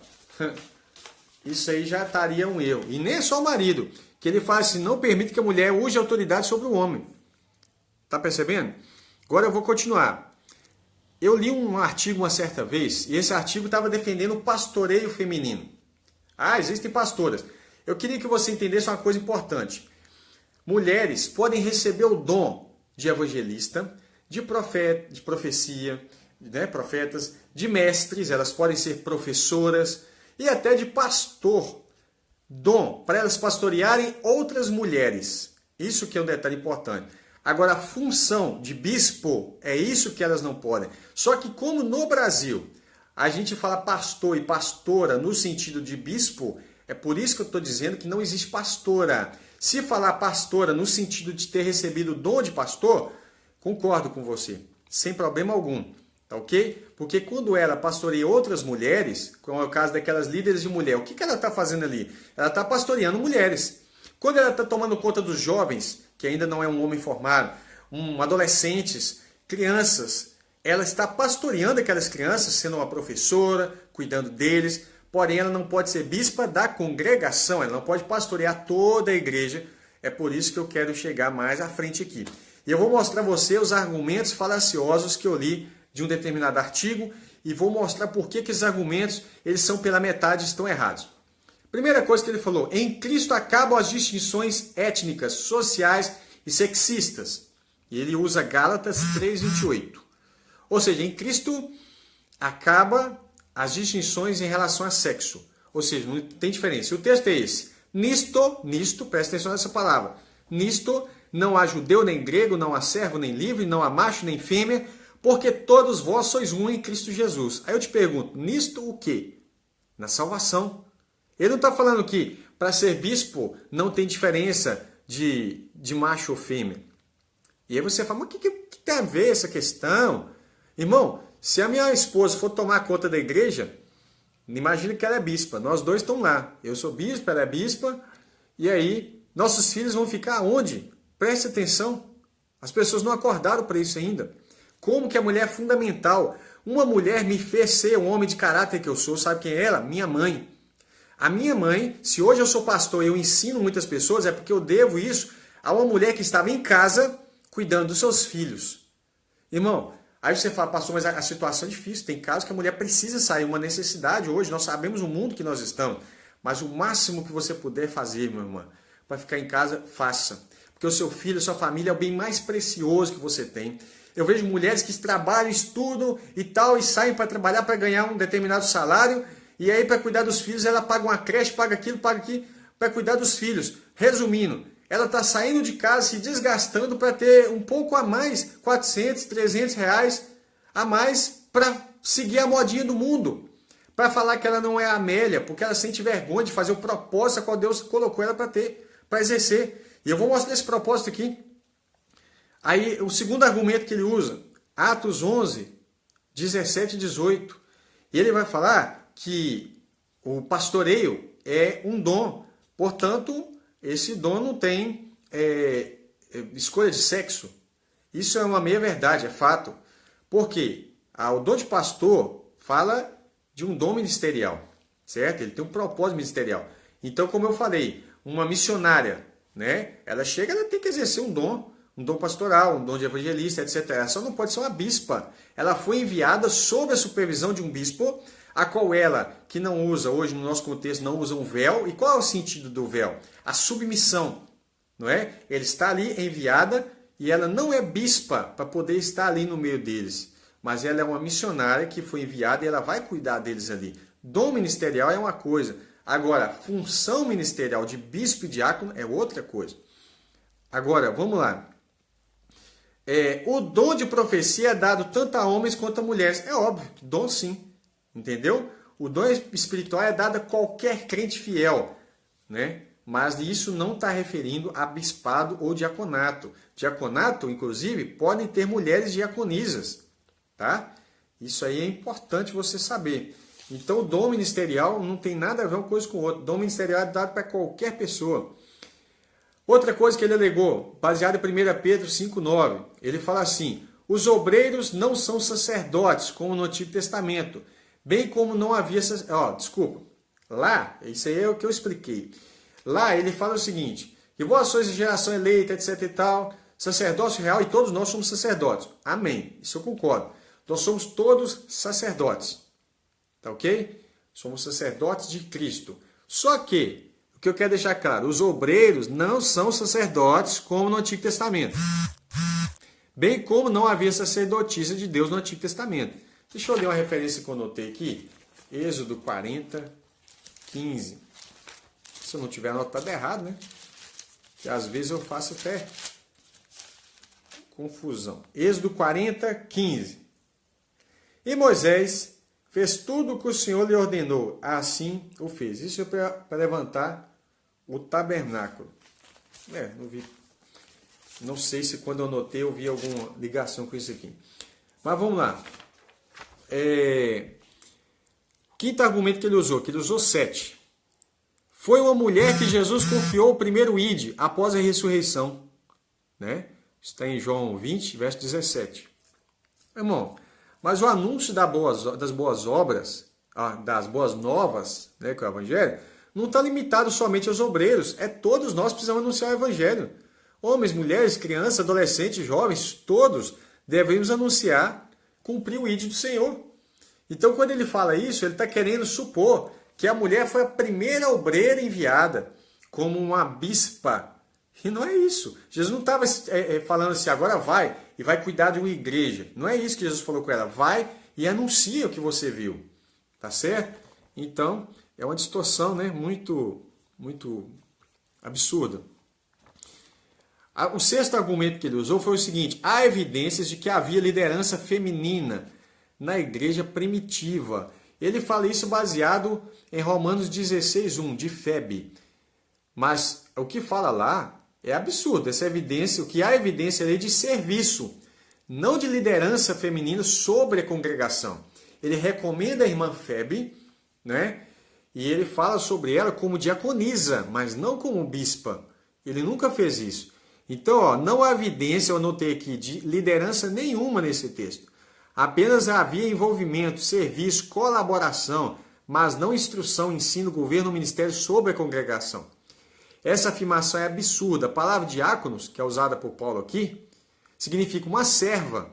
isso aí já estaria um erro. E nem é só o marido, que ele fala assim, não permite que a mulher use autoridade sobre o homem. Tá percebendo? Agora eu vou continuar. Eu li um artigo uma certa vez, e esse artigo estava defendendo o pastoreio feminino. Ah, existem pastoras. Eu queria que você entendesse uma coisa importante. Mulheres podem receber o dom de evangelista, de profeta, de profecia, né, profetas, de mestres, elas podem ser professoras e até de pastor. Dom para elas pastorearem outras mulheres. Isso que é um detalhe importante. Agora, a função de bispo, é isso que elas não podem. Só que como no Brasil a gente fala pastor e pastora no sentido de bispo, é por isso que eu estou dizendo que não existe pastora. Se falar pastora no sentido de ter recebido o dom de pastor, concordo com você, sem problema algum, tá ok? Porque quando ela pastoreia outras mulheres, como é o caso daquelas líderes de mulher, o que ela está fazendo ali? Ela está pastoreando mulheres. Quando ela está tomando conta dos jovens, que ainda não é um homem formado, adolescentes, crianças, ela está pastoreando aquelas crianças, sendo uma professora, cuidando deles, porém ela não pode ser bispa da congregação, ela não pode pastorear toda a igreja, é por isso que eu quero chegar mais à frente aqui. E eu vou mostrar a você os argumentos falaciosos que eu li de um determinado artigo e vou mostrar por que esses argumentos eles são pela metade e estão errados. Primeira coisa que ele falou, em Cristo acabam as distinções étnicas, sociais e sexistas. E ele usa Gálatas 3:28. Ou seja, em Cristo acaba as distinções em relação a sexo. Ou seja, não tem diferença. E o texto é esse. Nisto, presta atenção nessa palavra. Nisto não há judeu nem grego, não há servo nem livre, não há macho nem fêmea, porque todos vós sois um em Cristo Jesus. Aí eu te pergunto, nisto o quê? Na salvação. Ele não está falando que para ser bispo não tem diferença de macho ou fêmea. E aí você fala, mas o que tem a ver essa questão? Irmão, se a minha esposa for tomar conta da igreja, imagina que ela é bispa. Nós dois estamos lá. Eu sou bispo, ela é bispa. E aí, nossos filhos vão ficar onde? Preste atenção. As pessoas não acordaram para isso ainda. Como que a mulher é fundamental. Uma mulher me fez ser o homem de caráter que eu sou. Sabe quem é ela? Minha mãe. A minha mãe, se hoje eu sou pastor e eu ensino muitas pessoas, é porque eu devo isso a uma mulher que estava em casa cuidando dos seus filhos. Irmão, aí você fala, pastor, mas a situação é difícil. Tem casos que a mulher precisa sair, uma necessidade hoje. Nós sabemos o mundo que nós estamos. Mas o máximo que você puder fazer, meu irmão, para ficar em casa, faça. Porque o seu filho, a sua família é o bem mais precioso que você tem. Eu vejo mulheres que trabalham, estudam e tal, e saem para trabalhar para ganhar um determinado salário. E aí, para cuidar dos filhos, ela paga uma creche, paga aquilo, para cuidar dos filhos. Resumindo, ela está saindo de casa, se desgastando para ter um pouco a mais, 400, 300 reais a mais para seguir a modinha do mundo. Para falar que ela não é a Amélia, porque ela sente vergonha de fazer o propósito a qual Deus colocou ela para ter, para exercer. E eu vou mostrar esse propósito aqui. Aí, o segundo argumento que ele usa, Atos 11, 17 e 18. E ele vai falar que o pastoreio é um dom. Portanto, esse dom não tem escolha de sexo. Isso é uma meia-verdade, é fato. Por quê? O dom de pastor fala de um dom ministerial, certo? Ele tem um propósito ministerial. Então, como eu falei, uma missionária, né? Ela chega, ela tem que exercer um dom pastoral, um dom de evangelista, etc. Ela só não pode ser uma bispa. Ela foi enviada sob a supervisão de um bispo, a qual ela, que não usa, hoje no nosso contexto, não usa um véu. E qual é o sentido do véu? A submissão, não é? Ela está ali enviada e ela não é bispa para poder estar ali no meio deles. Mas ela é uma missionária que foi enviada e ela vai cuidar deles ali. Dom ministerial é uma coisa. Agora, função ministerial de bispo e diácono é outra coisa. Agora, vamos lá. O dom de profecia é dado tanto a homens quanto a mulheres. É óbvio, dom sim. Entendeu? O dom espiritual é dado a qualquer crente fiel, né? Mas isso não está referindo a bispado ou diaconato. Diaconato, inclusive, podem ter mulheres diaconisas, tá? Isso aí é importante você saber. Então o dom ministerial não tem nada a ver uma coisa com outra. O dom ministerial é dado para qualquer pessoa. Outra coisa que ele alegou, baseado em 1 Pedro 5,9, ele fala assim: os obreiros não são sacerdotes, como no Antigo Testamento, bem como não havia... Lá, isso aí é o que eu expliquei. Lá ele fala o seguinte, que vós sois de geração eleita, etc e tal, sacerdócio real, e todos nós somos sacerdotes. Amém, isso eu concordo. Nós somos todos sacerdotes, tá ok? Somos sacerdotes de Cristo. Só que, o que eu quero deixar claro, os obreiros não são sacerdotes como no Antigo Testamento. Bem como não havia sacerdotisa de Deus no Antigo Testamento. Deixa eu ler uma referência que eu notei aqui. Êxodo 40, 15. Se eu não tiver anotado errado, né? Que às vezes eu faço até confusão. Êxodo 40, 15. E Moisés fez tudo o que o Senhor lhe ordenou. Assim o fez. Isso é para levantar o tabernáculo. Não vi. Não sei se quando eu anotei eu vi alguma ligação com isso aqui. Mas vamos lá. Quinto argumento que ele usou 7. Foi uma mulher que Jesus confiou o primeiro ide após a ressurreição. Né? Está em João 20, verso 17. Irmão, mas o anúncio das boas obras, das boas novas, né, que é o Evangelho, não está limitado somente aos obreiros. Todos nós precisamos anunciar o Evangelho. Homens, mulheres, crianças, adolescentes, jovens, todos devemos anunciar, cumprir o ide do Senhor. Então, quando ele fala isso, ele está querendo supor que a mulher foi a primeira obreira enviada como uma bispa. E não é isso. Jesus não estava falando assim, agora vai e vai cuidar de uma igreja. Não é isso que Jesus falou com ela. Vai e anuncia o que você viu. Tá certo? Então, é uma distorção, né? Muito absurda. O sexto argumento que ele usou foi o seguinte: há evidências de que havia liderança feminina na igreja primitiva. Ele fala isso baseado em Romanos 16:1, de Febe. Mas o que fala lá é absurdo. Essa evidência, o que há evidência é de serviço, não de liderança feminina sobre a congregação. Ele recomenda a irmã Febe, né? E ele fala sobre ela como diaconisa, mas não como bispa. Ele nunca fez isso. Então, não há evidência, eu anotei aqui, de liderança nenhuma nesse texto. Apenas havia envolvimento, serviço, colaboração, mas não instrução, ensino, governo, ministério sobre a congregação. Essa afirmação é absurda. A palavra diáconos, que é usada por Paulo aqui, significa uma serva,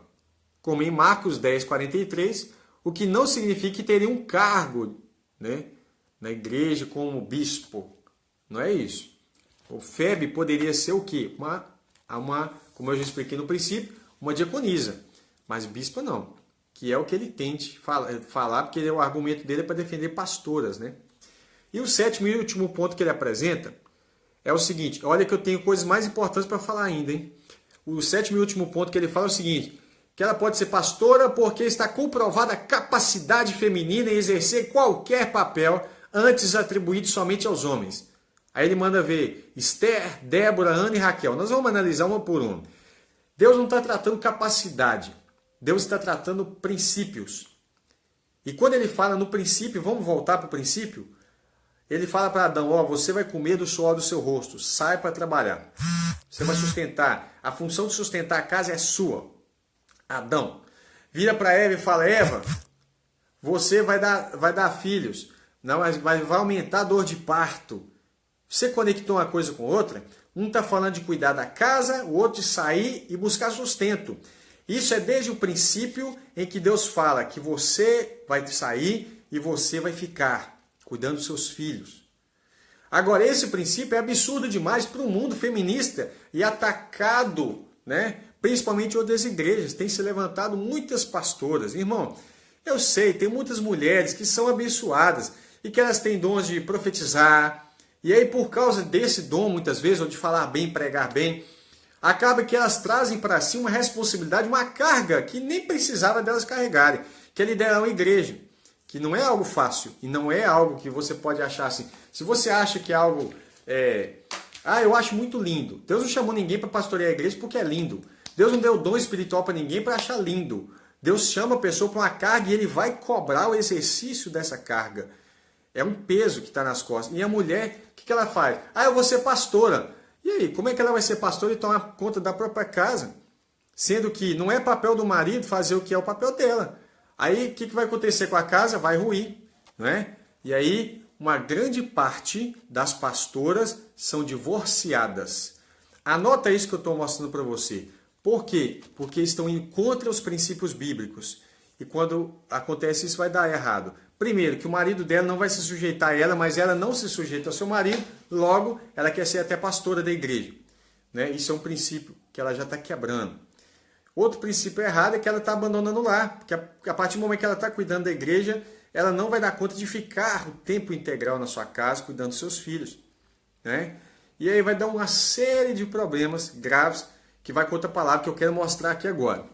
como em Marcos 10, 43, o que não significa que teria um cargo, né, na igreja como bispo. Não é isso. O Febe poderia ser o quê? Como eu já expliquei no princípio, uma diaconisa. Mas bispa não. Que é o que ele tente falar, porque o argumento dele é para defender pastoras, né? E o sétimo e último ponto que ele apresenta é o seguinte. Olha que eu tenho coisas mais importantes para falar ainda, hein? O sétimo e último ponto que ele fala é o seguinte: que ela pode ser pastora porque está comprovada a capacidade feminina em exercer qualquer papel antes atribuído somente aos homens. Aí ele manda ver Esther, Débora, Ana e Raquel. Nós vamos analisar uma por uma. Deus não está tratando capacidade. Deus está tratando princípios. E quando ele fala no princípio, vamos voltar para o princípio? Ele fala para Adão, você vai comer do suor do seu rosto, sai para trabalhar. Você vai sustentar. A função de sustentar a casa é sua. Adão. Vira para Eva e fala, Eva, você vai dar filhos. Não, mas vai aumentar a dor de parto. Você conectou uma coisa com outra, um está falando de cuidar da casa, o outro de sair e buscar sustento. Isso é desde o princípio em que Deus fala que você vai sair e você vai ficar cuidando dos seus filhos. Agora, esse princípio é absurdo demais para o mundo feminista e atacado, né? Principalmente outras igrejas. Tem se levantado muitas pastoras. Irmão, eu sei, tem muitas mulheres que são abençoadas e que elas têm dons de profetizar. E aí, por causa desse dom, muitas vezes, ou de falar bem, pregar bem, acaba que elas trazem para si uma responsabilidade, uma carga que nem precisava delas carregarem, que é liderar uma igreja, que não é algo fácil, e não é algo que você pode achar assim. Se você acha que é algo... eu acho muito lindo. Deus não chamou ninguém para pastorear a igreja porque é lindo. Deus não deu dom espiritual para ninguém para achar lindo. Deus chama a pessoa para uma carga e ele vai cobrar o exercício dessa carga. É um peso que está nas costas. E a mulher, o que ela faz? Ah, eu vou ser pastora. E aí, como é que ela vai ser pastora e tomar conta da própria casa? Sendo que não é papel do marido fazer o que é o papel dela. Aí, o que vai acontecer com a casa? Vai ruir, não é? E aí, uma grande parte das pastoras são divorciadas. Anota isso que eu estou mostrando para você. Por quê? Porque estão indo contra os princípios bíblicos. E quando acontece isso, vai dar errado. Primeiro, que o marido dela não vai se sujeitar a ela, mas ela não se sujeita ao seu marido, logo, ela quer ser até pastora da igreja. Né? Isso é um princípio que ela já está quebrando. Outro princípio errado é que ela está abandonando o lar, porque a partir do momento que ela está cuidando da igreja, ela não vai dar conta de ficar o tempo integral na sua casa, cuidando dos seus filhos. Né? E aí vai dar uma série de problemas graves, que vai com outra palavra que eu quero mostrar aqui agora.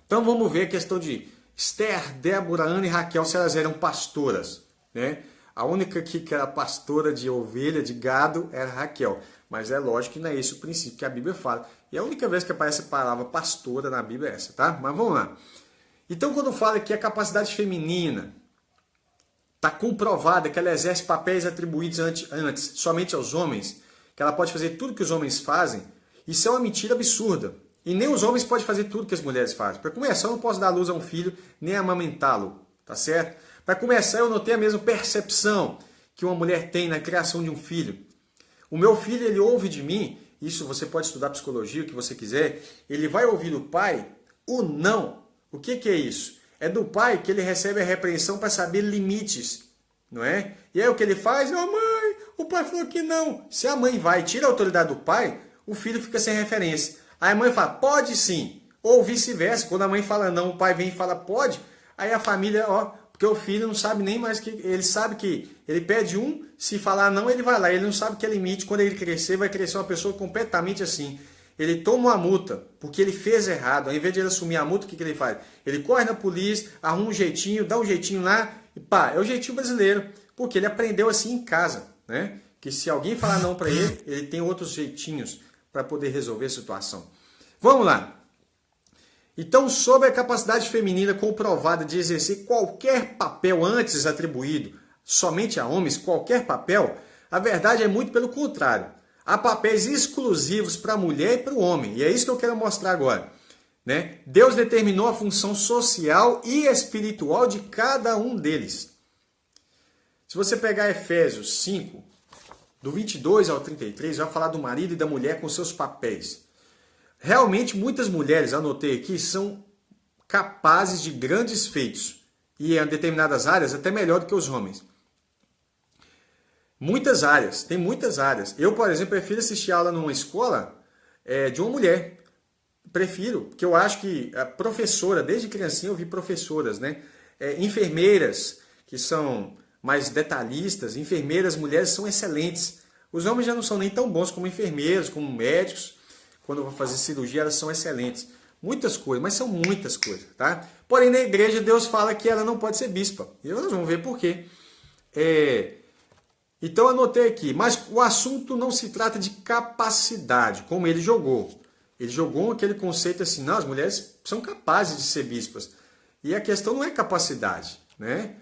Então vamos ver a questão de Esther, Débora, Ana e Raquel, se elas eram pastoras. Né? A única aqui que era pastora de ovelha, de gado, era Raquel. Mas é lógico que não é esse o princípio que a Bíblia fala. E a única vez que aparece a palavra pastora na Bíblia é essa, tá? Mas vamos lá. Então quando fala que a capacidade feminina está comprovada, que ela exerce papéis atribuídos antes somente aos homens, que ela pode fazer tudo que os homens fazem, isso é uma mentira absurda. E nem os homens podem fazer tudo que as mulheres fazem. Para começar, eu não posso dar luz a um filho, nem amamentá-lo. Tá certo? Para começar, eu não tenho a mesma percepção que uma mulher tem na criação de um filho. O meu filho, ele ouve de mim, isso você pode estudar psicologia, o que você quiser, ele vai ouvir do pai o não. O que é isso? É do pai que ele recebe a repreensão para saber limites. Não é? E aí o que ele faz? Oh, mãe, o pai falou que não. Se a mãe vai e tira a autoridade do pai, o filho fica sem referência. Aí a mãe fala, pode sim. Ou vice-versa, quando a mãe fala não, o pai vem e fala pode. Aí a família, porque o filho não sabe nem mais que... Ele sabe que ele pede um, se falar não, ele vai lá. Ele não sabe que é limite. Quando ele crescer, vai crescer uma pessoa completamente assim. Ele toma uma multa, porque ele fez errado. Ao invés de ele assumir a multa, o que ele faz? Ele corre na polícia, arruma um jeitinho, dá um jeitinho lá, e pá, é o jeitinho brasileiro. Porque ele aprendeu assim em casa, né? Que se alguém falar não para ele, ele tem outros jeitinhos para poder resolver a situação. Vamos lá. Então, sobre a capacidade feminina comprovada de exercer qualquer papel antes atribuído somente a homens, qualquer papel, a verdade é muito pelo contrário. Há papéis exclusivos para a mulher e para o homem. E é isso que eu quero mostrar agora. Né? Deus determinou a função social e espiritual de cada um deles. Se você pegar Efésios 5, do 22 ao 33, vai falar do marido e da mulher com seus papéis. Realmente, muitas mulheres, anotei aqui, são capazes de grandes feitos. E em determinadas áreas, até melhor do que os homens. Muitas áreas, tem muitas áreas. Eu, por exemplo, prefiro assistir aula numa escola de uma mulher. Prefiro, porque eu acho que a professora, desde criancinha eu vi professoras, né? Enfermeiras, que são mais detalhistas, enfermeiras, mulheres são excelentes. Os homens já não são nem tão bons como enfermeiros, como médicos. Quando eu vou fazer cirurgia, elas são excelentes. Muitas coisas, mas são muitas coisas, tá? Porém, na igreja, Deus fala que ela não pode ser bispa. E nós vamos ver por quê. Então, anotei aqui. Mas o assunto não se trata de capacidade, como ele jogou. Ele jogou aquele conceito assim, não, as mulheres são capazes de ser bispas. E a questão não é capacidade, né?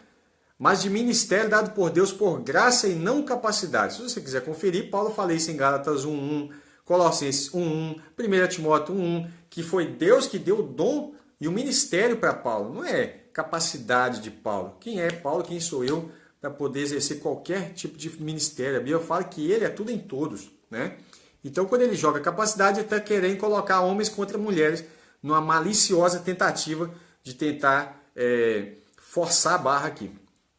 Mas de ministério dado por Deus por graça e não capacidade. Se você quiser conferir, Paulo fala isso em Gálatas 1:1, Colossenses 1:1, 1 Timóteo 1:1, que foi Deus que deu o dom e o ministério para Paulo. Não é capacidade de Paulo. Quem é Paulo? Quem sou eu para poder exercer qualquer tipo de ministério? A Bíblia fala que ele é tudo em todos, né? Então, quando ele joga capacidade, ele está querendo colocar homens contra mulheres numa maliciosa tentativa de tentar forçar a barra aqui.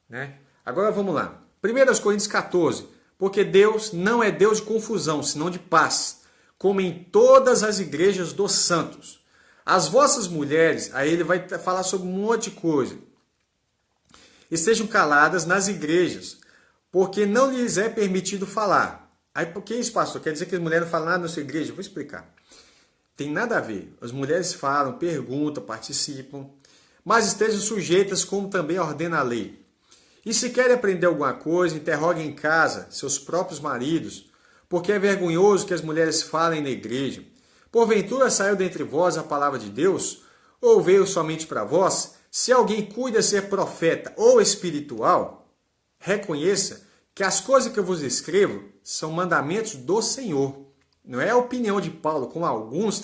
Né? Agora vamos lá. 1 Coríntios 14. Porque Deus não é Deus de confusão, senão de paz, como em todas as igrejas dos santos. As vossas mulheres, aí ele vai falar sobre um monte de coisa. Estejam caladas nas igrejas, porque não lhes é permitido falar. Aí, por que isso, pastor? Quer dizer que as mulheres não falam nada na sua igreja? Vou explicar. Tem nada a ver. As mulheres falam, perguntam, participam, mas estejam sujeitas como também ordena a lei. E se querem aprender alguma coisa, interroguem em casa seus próprios maridos, porque é vergonhoso que as mulheres falem na igreja. Porventura saiu dentre vós a palavra de Deus, Ou veio somente para vós? Se alguém cuida ser profeta ou espiritual, reconheça que as coisas que eu vos escrevo são mandamentos do Senhor. Não é a opinião de Paulo, como alguns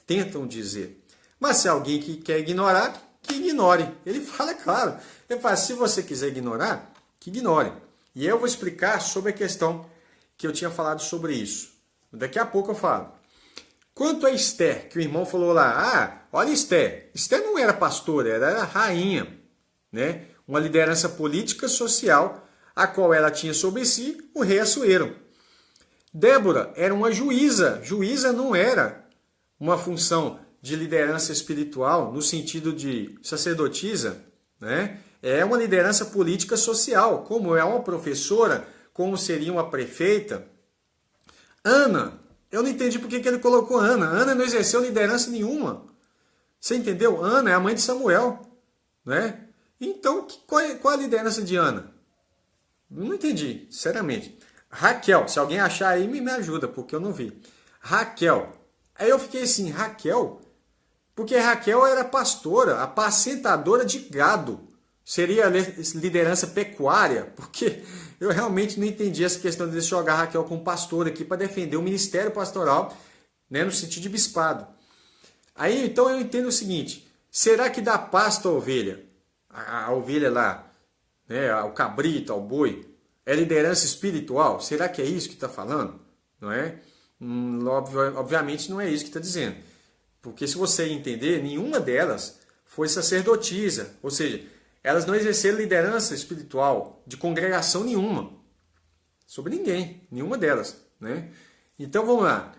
tentam dizer. Mas se alguém que quer ignorar, que ignore. Ele fala, claro. Ele fala, se você quiser ignorar, que ignore. E eu vou explicar sobre a questão que eu tinha falado sobre isso. Daqui a pouco eu falo. Quanto a Esther, que o irmão falou lá, olha Esther. Esther não era pastora, era rainha, né? Uma liderança política social, a qual ela tinha sobre si o rei Assuero. Débora era uma juíza. Juíza não era uma função de liderança espiritual no sentido de sacerdotisa, né? É uma liderança política social, como é uma professora, como seria uma prefeita. Ana, eu não entendi por que ele colocou Ana. Ana não exerceu liderança nenhuma. Você entendeu? Ana é a mãe de Samuel, né? Então, qual é a liderança de Ana? Não entendi, sinceramente. Raquel, se alguém achar aí, me ajuda, porque eu não vi. Raquel. Aí eu fiquei assim, Raquel? Porque Raquel era pastora, apacentadora de gado. Seria liderança pecuária? Porque eu realmente não entendi essa questão de jogar Raquel como pastora aqui para defender o ministério pastoral, né, no sentido de bispado. Aí, então, eu entendo o seguinte. Será que dá pasto à ovelha? A ovelha lá, né, ao cabrito, ao boi, é liderança espiritual? Será que é isso que está falando? Não é? Obviamente não é isso que está dizendo. Porque se você entender, nenhuma delas foi sacerdotisa. Ou seja, elas não exerceram liderança espiritual de congregação nenhuma. Sobre ninguém. Nenhuma delas. Né? Então vamos lá.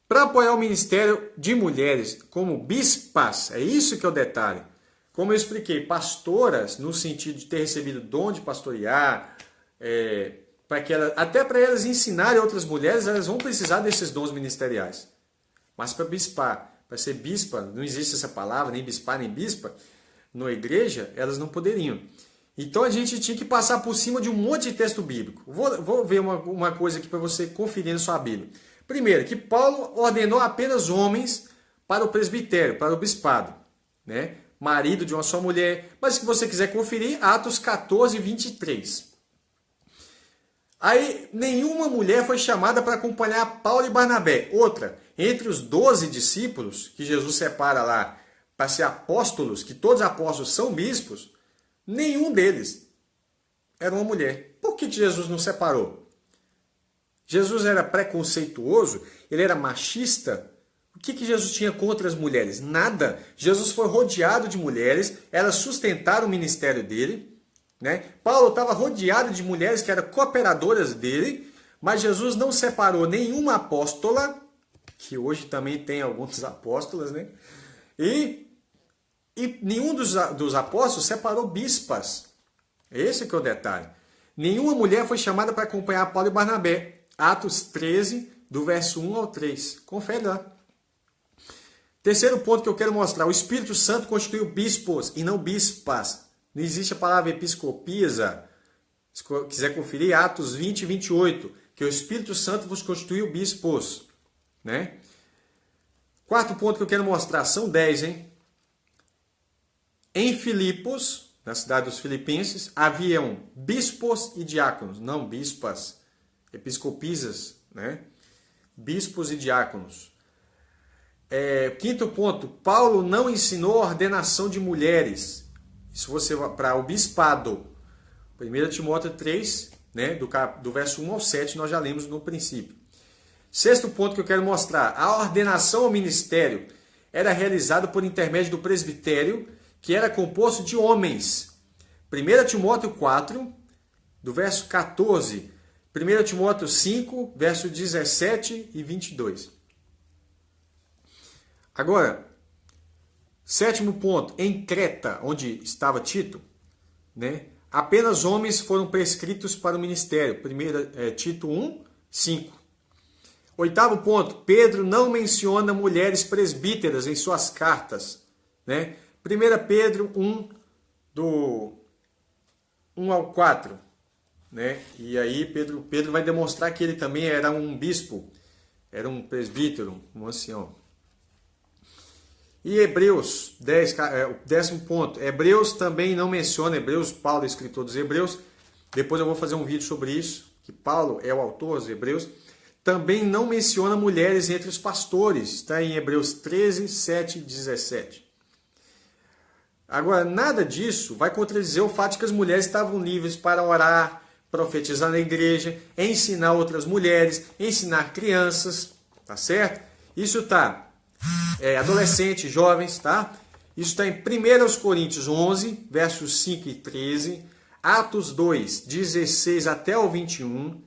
Para apoiar o ministério de mulheres como bispas, é isso que é o detalhe. Como eu expliquei, pastoras, no sentido de ter recebido dom de pastorear, até para elas ensinarem outras mulheres, elas vão precisar desses dons ministeriais. Mas para bispar, para ser bispa, não existe essa palavra, nem bispar, nem bispa, na igreja, elas não poderiam. Então a gente tinha que passar por cima de um monte de texto bíblico. Vou ver uma coisa aqui para você conferir na sua Bíblia. Primeiro, que Paulo ordenou apenas homens para o presbitério, para o bispado, né? Marido de uma só mulher. Mas se você quiser conferir, Atos 14, 23. Aí, nenhuma mulher foi chamada para acompanhar Paulo e Barnabé. Outra, entre os 12 discípulos, que Jesus separa lá para ser apóstolos, que todos os apóstolos são bispos, nenhum deles era uma mulher. Por que Jesus não separou? Jesus era preconceituoso? Ele era machista? O que Jesus tinha contra as mulheres? Nada. Jesus foi rodeado de mulheres, elas sustentaram o ministério dele. Né? Paulo estava rodeado de mulheres que eram cooperadoras dele, mas Jesus não separou nenhuma apóstola, que hoje também tem alguns apóstolos, né? E nenhum dos apóstolos separou bispas. Esse que é o detalhe. Nenhuma mulher foi chamada para acompanhar Paulo e Barnabé. Atos 13, do verso 1 ao 3. Confere lá. Terceiro ponto que eu quero mostrar. O Espírito Santo constituiu bispos e não bispas. Não existe a palavra episcopisa. Se quiser conferir, Atos 20 e 28. Que o Espírito Santo vos constituiu bispos. Né? Quarto ponto que eu quero mostrar. São 10, hein? Em Filipos, na cidade dos filipenses, haviam bispos e diáconos. Não bispas. Episcopisas, né? Bispos e diáconos. Quinto ponto, Paulo não ensinou a ordenação de mulheres. Isso você vai para o bispado. 1 Timóteo 3, né? do verso 1 ao 7, nós já lemos no princípio. Sexto ponto que eu quero mostrar, a ordenação ao ministério era realizada por intermédio do presbitério, que era composto de homens. 1 Timóteo 4, do verso 14, 1 Timóteo 5, verso 17 e 22. Agora, sétimo ponto, em Creta, onde estava Tito, né, apenas homens foram prescritos para o ministério. Tito 1, 5. Oitavo ponto, Pedro não menciona mulheres presbíteras em suas cartas. Né? 1 Pedro 1, do 1 ao 4. Né? E aí Pedro vai demonstrar que ele também era um bispo, era um presbítero, um ancião. E Hebreus 10, o 10º ponto. Hebreus também não menciona, Hebreus, Paulo, escritor dos Hebreus. Depois eu vou fazer um vídeo sobre isso, que Paulo é o autor dos Hebreus. Também não menciona mulheres entre os pastores. Está em Hebreus 13, 7 e 17. Agora, nada disso vai contradizer o fato de que as mulheres estavam livres para orar, profetizar na igreja, ensinar outras mulheres, ensinar crianças, tá certo? Isso está adolescentes, jovens, tá? Isso está em 1 Coríntios 11, versos 5 e 13, Atos 2, 16 até o 21,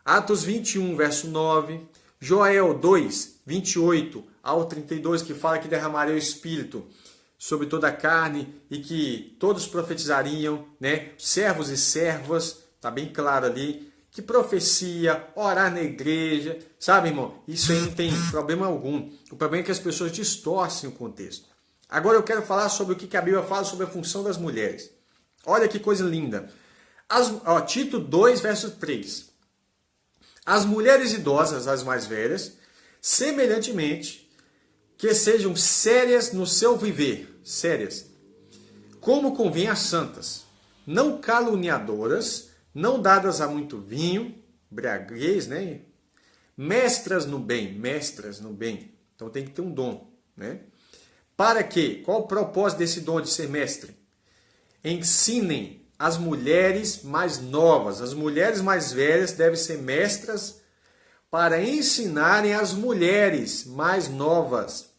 Atos 21, verso 9, Joel 2, 28 ao 32, que fala que derramaria o Espírito sobre toda a carne e que todos profetizariam, né? Servos e servas, tá bem claro ali, que profecia, orar na igreja, sabe, irmão? Isso aí não tem problema algum. O problema é que as pessoas distorcem o contexto. Agora eu quero falar sobre o que a Bíblia fala sobre a função das mulheres. Olha que coisa linda. Tito 2, verso 3. As mulheres idosas, as mais velhas, semelhantemente, que sejam sérias no seu viver, sérias, como convém às santas, não caluniadoras, não dadas a muito vinho, embriaguez, né? Mestras no bem. Então tem que ter um dom, né? Para que? Qual o propósito desse dom de ser mestre? Ensinem as mulheres mais novas. As mulheres mais velhas devem ser mestras para ensinarem as mulheres mais novas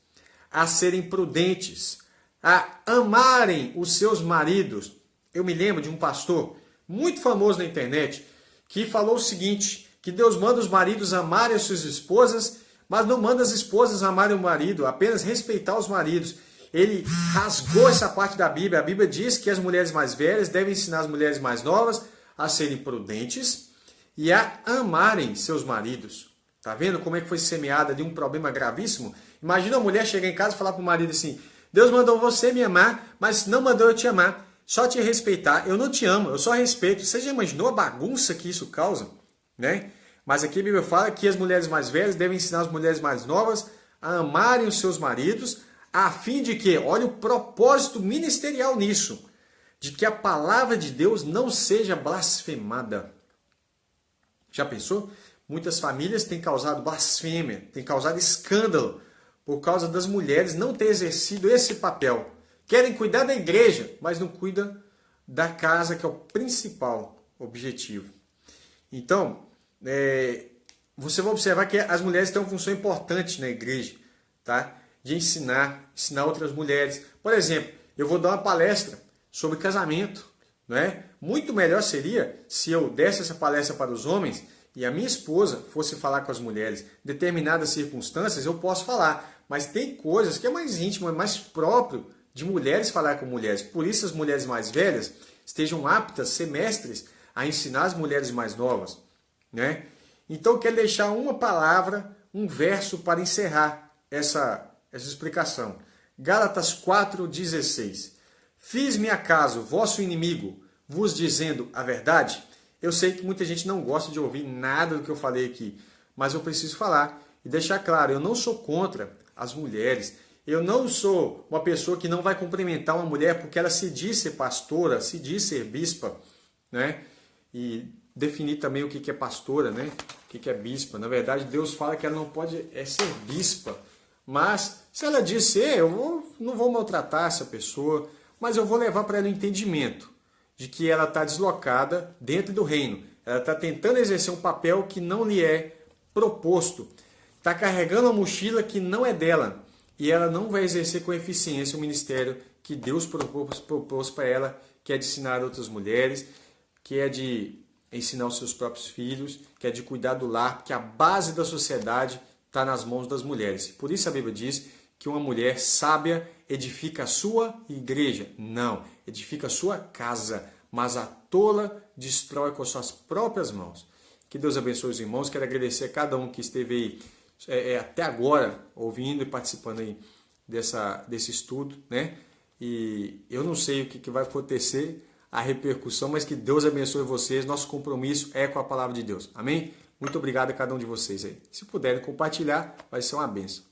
a serem prudentes, a amarem os seus maridos. Eu me lembro de um pastor muito famoso na internet que falou o seguinte, que Deus manda os maridos amarem as suas esposas, mas não manda as esposas amarem o marido, apenas respeitar os maridos. Ele rasgou essa parte da Bíblia. A Bíblia diz que as mulheres mais velhas devem ensinar as mulheres mais novas a serem prudentes e a amarem seus maridos. Tá vendo como é que foi semeado ali um problema gravíssimo? Imagina a mulher chegar em casa e falar para o marido assim, Deus mandou você me amar, mas não mandou eu te amar, só te respeitar. Eu não te amo, eu só respeito. Você já imaginou a bagunça que isso causa? Né? Mas aqui a Bíblia fala que as mulheres mais velhas devem ensinar as mulheres mais novas a amarem os seus maridos, a fim de que, olha o propósito ministerial nisso, de que a palavra de Deus não seja blasfemada. Já pensou? Muitas famílias têm causado blasfêmia, têm causado escândalo por causa das mulheres não ter exercido esse papel. Querem cuidar da igreja, mas não cuidam da casa, que é o principal objetivo. Então, você vai observar que as mulheres têm uma função importante na igreja, tá? De ensinar outras mulheres. Por exemplo, eu vou dar uma palestra sobre casamento, não é? Muito melhor seria se eu desse essa palestra para os homens e a minha esposa fosse falar com as mulheres. Em determinadas circunstâncias eu posso falar, mas tem coisas que é mais íntimo, é mais próprio de mulheres falar com mulheres. Por isso as mulheres mais velhas estejam aptas, ser mestres, a ensinar as mulheres mais novas, né? Então eu quero deixar uma palavra, um verso para encerrar essa explicação. Gálatas 4,16. Fiz-me acaso vosso inimigo, vos dizendo a verdade? Eu sei que muita gente não gosta de ouvir nada do que eu falei aqui, mas eu preciso falar e deixar claro, eu não sou contra as mulheres, eu não sou uma pessoa que não vai cumprimentar uma mulher porque ela se diz ser pastora, se diz ser bispa, né? E definir também o que é pastora, né? O que é bispa. Na verdade, Deus fala que ela não pode ser bispa, mas se ela diz eu não vou maltratar essa pessoa, mas eu vou levar para ela o entendimento de que ela está deslocada dentro do reino. Ela está tentando exercer um papel que não lhe é proposto. Está carregando uma mochila que não é dela. E ela não vai exercer com eficiência o ministério que Deus propôs para ela, que é de ensinar outras mulheres, que é de ensinar os seus próprios filhos, que é de cuidar do lar, porque a base da sociedade está nas mãos das mulheres. Por isso a Bíblia diz que uma mulher sábia edifica a sua igreja. Não, edifica a sua casa, mas a tola destrói com as suas próprias mãos. Que Deus abençoe os irmãos. Quero agradecer a cada um que esteve aí até agora ouvindo e participando aí desse estudo, né? E eu não sei o que vai acontecer, a repercussão, mas que Deus abençoe vocês. Nosso compromisso é com a palavra de Deus. Amém? Muito obrigado a cada um de vocês aí. Se puderem compartilhar, vai ser uma bênção.